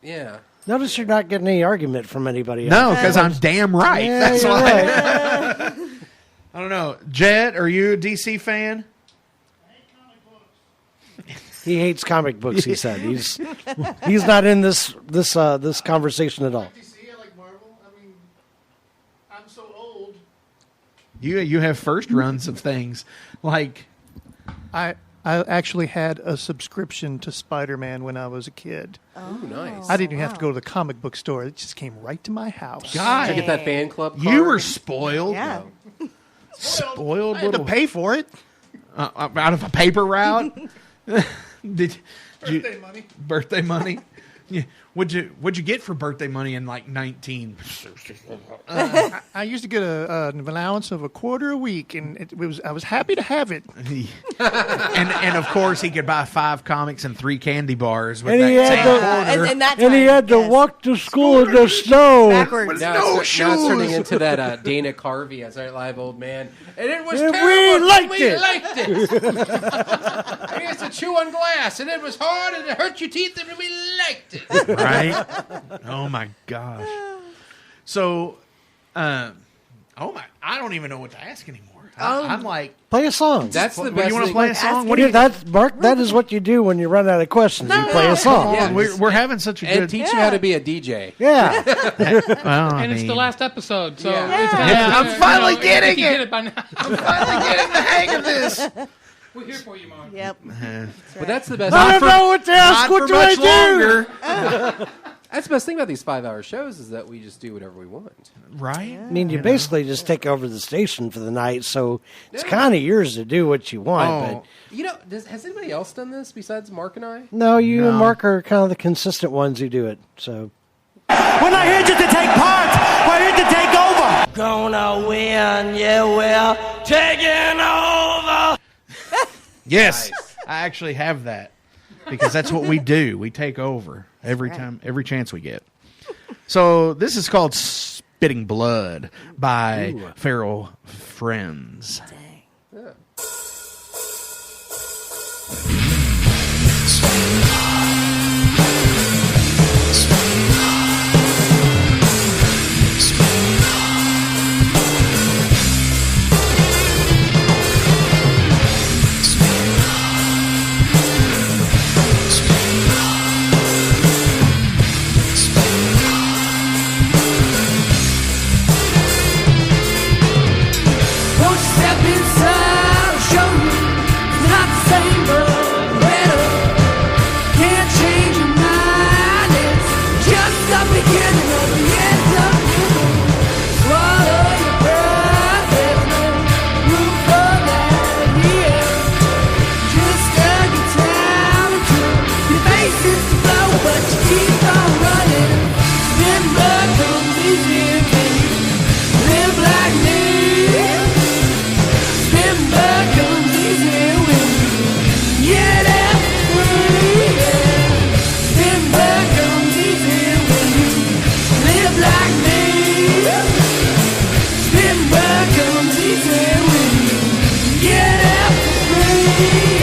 Yeah. Notice you're not getting any argument from anybody else. No, because I'm damn right. Yeah, That's why. right. I don't know. Jet, are you a DC fan? He hates comic books. He said he's not in this conversation at all. You have first runs of things like I actually had a subscription to Spider-Man when I was a kid. Oh, nice! I didn't even have to go to the comic book store; it just came right to my house. God, did you get that fan club card? You were spoiled. Yeah. Spoiled. I had to pay for it. Out of a paper route. Birthday money. Yeah. What'd you get for birthday money in like 19? I used to get an allowance of $0.25 a week, and I was happy to have it. and of course he could buy 5 comics and 3 candy bars with And he had to walk to school in the snow. Backwards. Now it's turning into that Dana Carvey as our live old man, and it was And terrible. we liked it. I used to chew on glass, and it was hard, and it hurt your teeth, and we connected. Right? Oh my gosh. So, I don't even know what to ask anymore. I'm like, play a song. That's the What, best you want to thing. play a song? What do Yeah, you? that's Mark. That is what you do when you run out of questions. You play a song. Yeah, we're having such a And good. teach you how to be a DJ. Yeah. Well, And it's the last episode, so Yeah. it's kind Yeah, of, I'm finally if getting you it. get it by now. I'm finally getting the hang of this. We're here for you, Mark. Yep. But that's the best. I don't know what to ask. Not What for do I much do? longer. That's the best thing about these 5-hour shows is that we just do whatever we want. Right? I mean, you basically just take over the station for the night, so it's kind of yours to do what you want. You know, has anybody else done this besides Mark and I? But no, you and Mark are kind of the consistent ones who do it. So We're not here just to take part. We're here to take over. Gonna win, yeah, we're taking over. Yes, I actually have that because that's what we do. We take over every time, every chance we get. So this is called "Spitting Blood" by Feral Friends. Won't you step inside? I'll show you it's not the same, but better. Can't change your mind. It's just the beginning of the end of you. Swallow your pride. There's no room for that here. Just a good time until your face is to blow, but you keep on running. Then blood comes easy when you live like me. Spin blood comes easy when you get it free. Spin blood comes easy when you live like me. Spin blood comes easy when you get it free.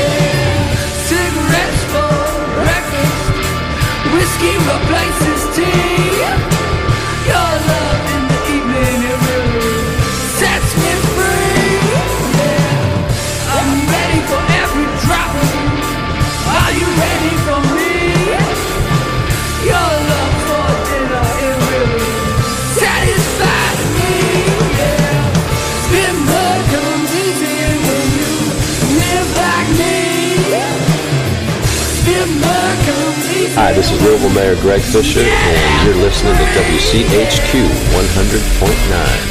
Cigarettes for breakfast, whiskey replaces tea. Your love in the evening, it really sets me free. Yeah, I'm ready for every drop of you. Are you ready for me? Your love for dinner, it really satisfies me. Yeah, spin blood comes easy when you live like me. Spin blood comes easy. Hi, this is Louisville Mayor Greg Fisher, and you're listening to WCHQ 100.9.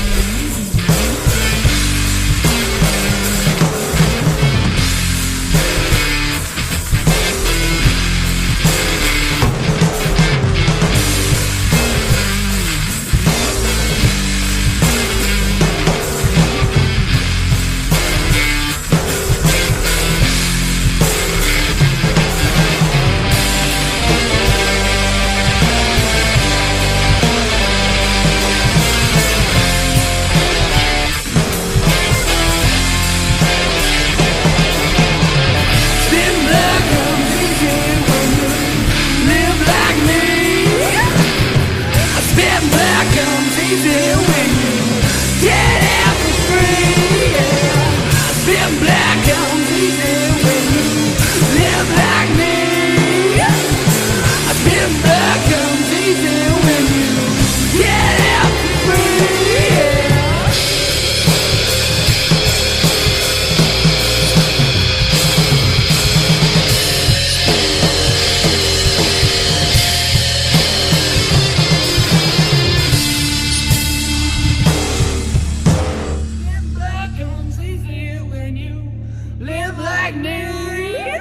Spin blood comes easy when you live like me. Spin blood comes easy when you get it for free. Spin blood comes easy when you live like me. Spin blood comes easy when you get it for free. Blood comes easy when you live like me.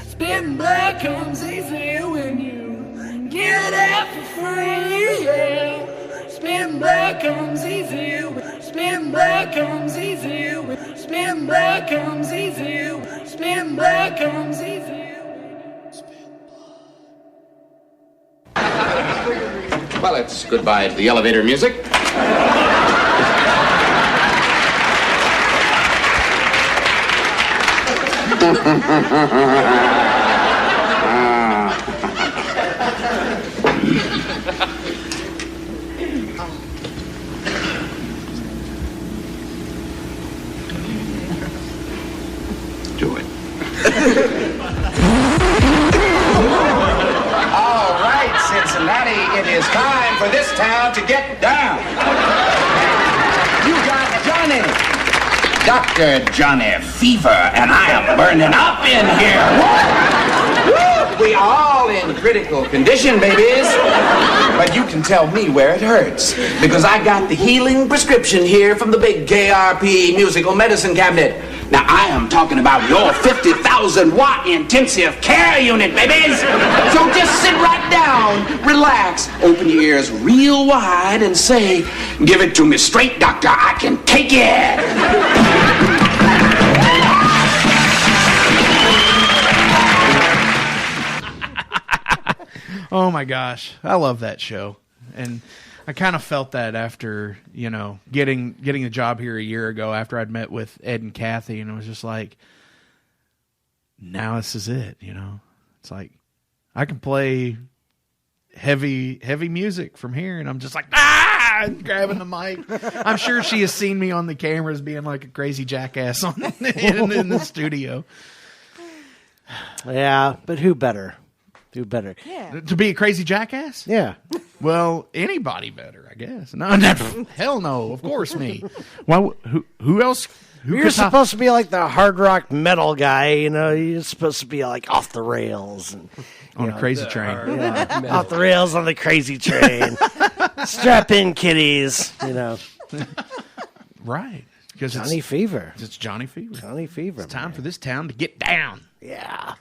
Spin blood comes easy when you get it for free. Yeah. Spin blood comes easy. Spin blood comes easy. Spin blood comes easy. Spin blood comes easy. Well, it's goodbye to the elevator music. it is time for this town to get down. You got Johnny, Dr. Johnny Fever, and I am burning up in here. Woo! We are all in critical condition, babies. But you can tell me where it hurts, because I got the healing prescription here from the big KRP musical medicine cabinet. Now, I am talking about your 50,000 watt intensive care unit, babies. So just sit right down, relax, open your ears real wide, and say, give it to me straight, doctor, I can take it. Oh my gosh, I love that show, and I kind of felt that after getting a job here a year ago after I'd met with Ed and Kathy, and it was just like, now this is it. It's like I can play heavy music from here, and I'm just like grabbing the mic. I'm sure she has seen me on the cameras being like a crazy jackass in the studio. Yeah, but who better? Who better? Yeah. To be a crazy jackass? Yeah. Well, anybody better, I guess. No, hell no. Of course me. Why? Who else? You're supposed to be like the hard rock metal guy. You're supposed to be like off the rails and on a crazy train. Off the rails on the crazy train. Strap in, kiddies. Right. Because Johnny Fever. It's Johnny Fever. Johnny Fever. It's time for this town to get down. Yeah.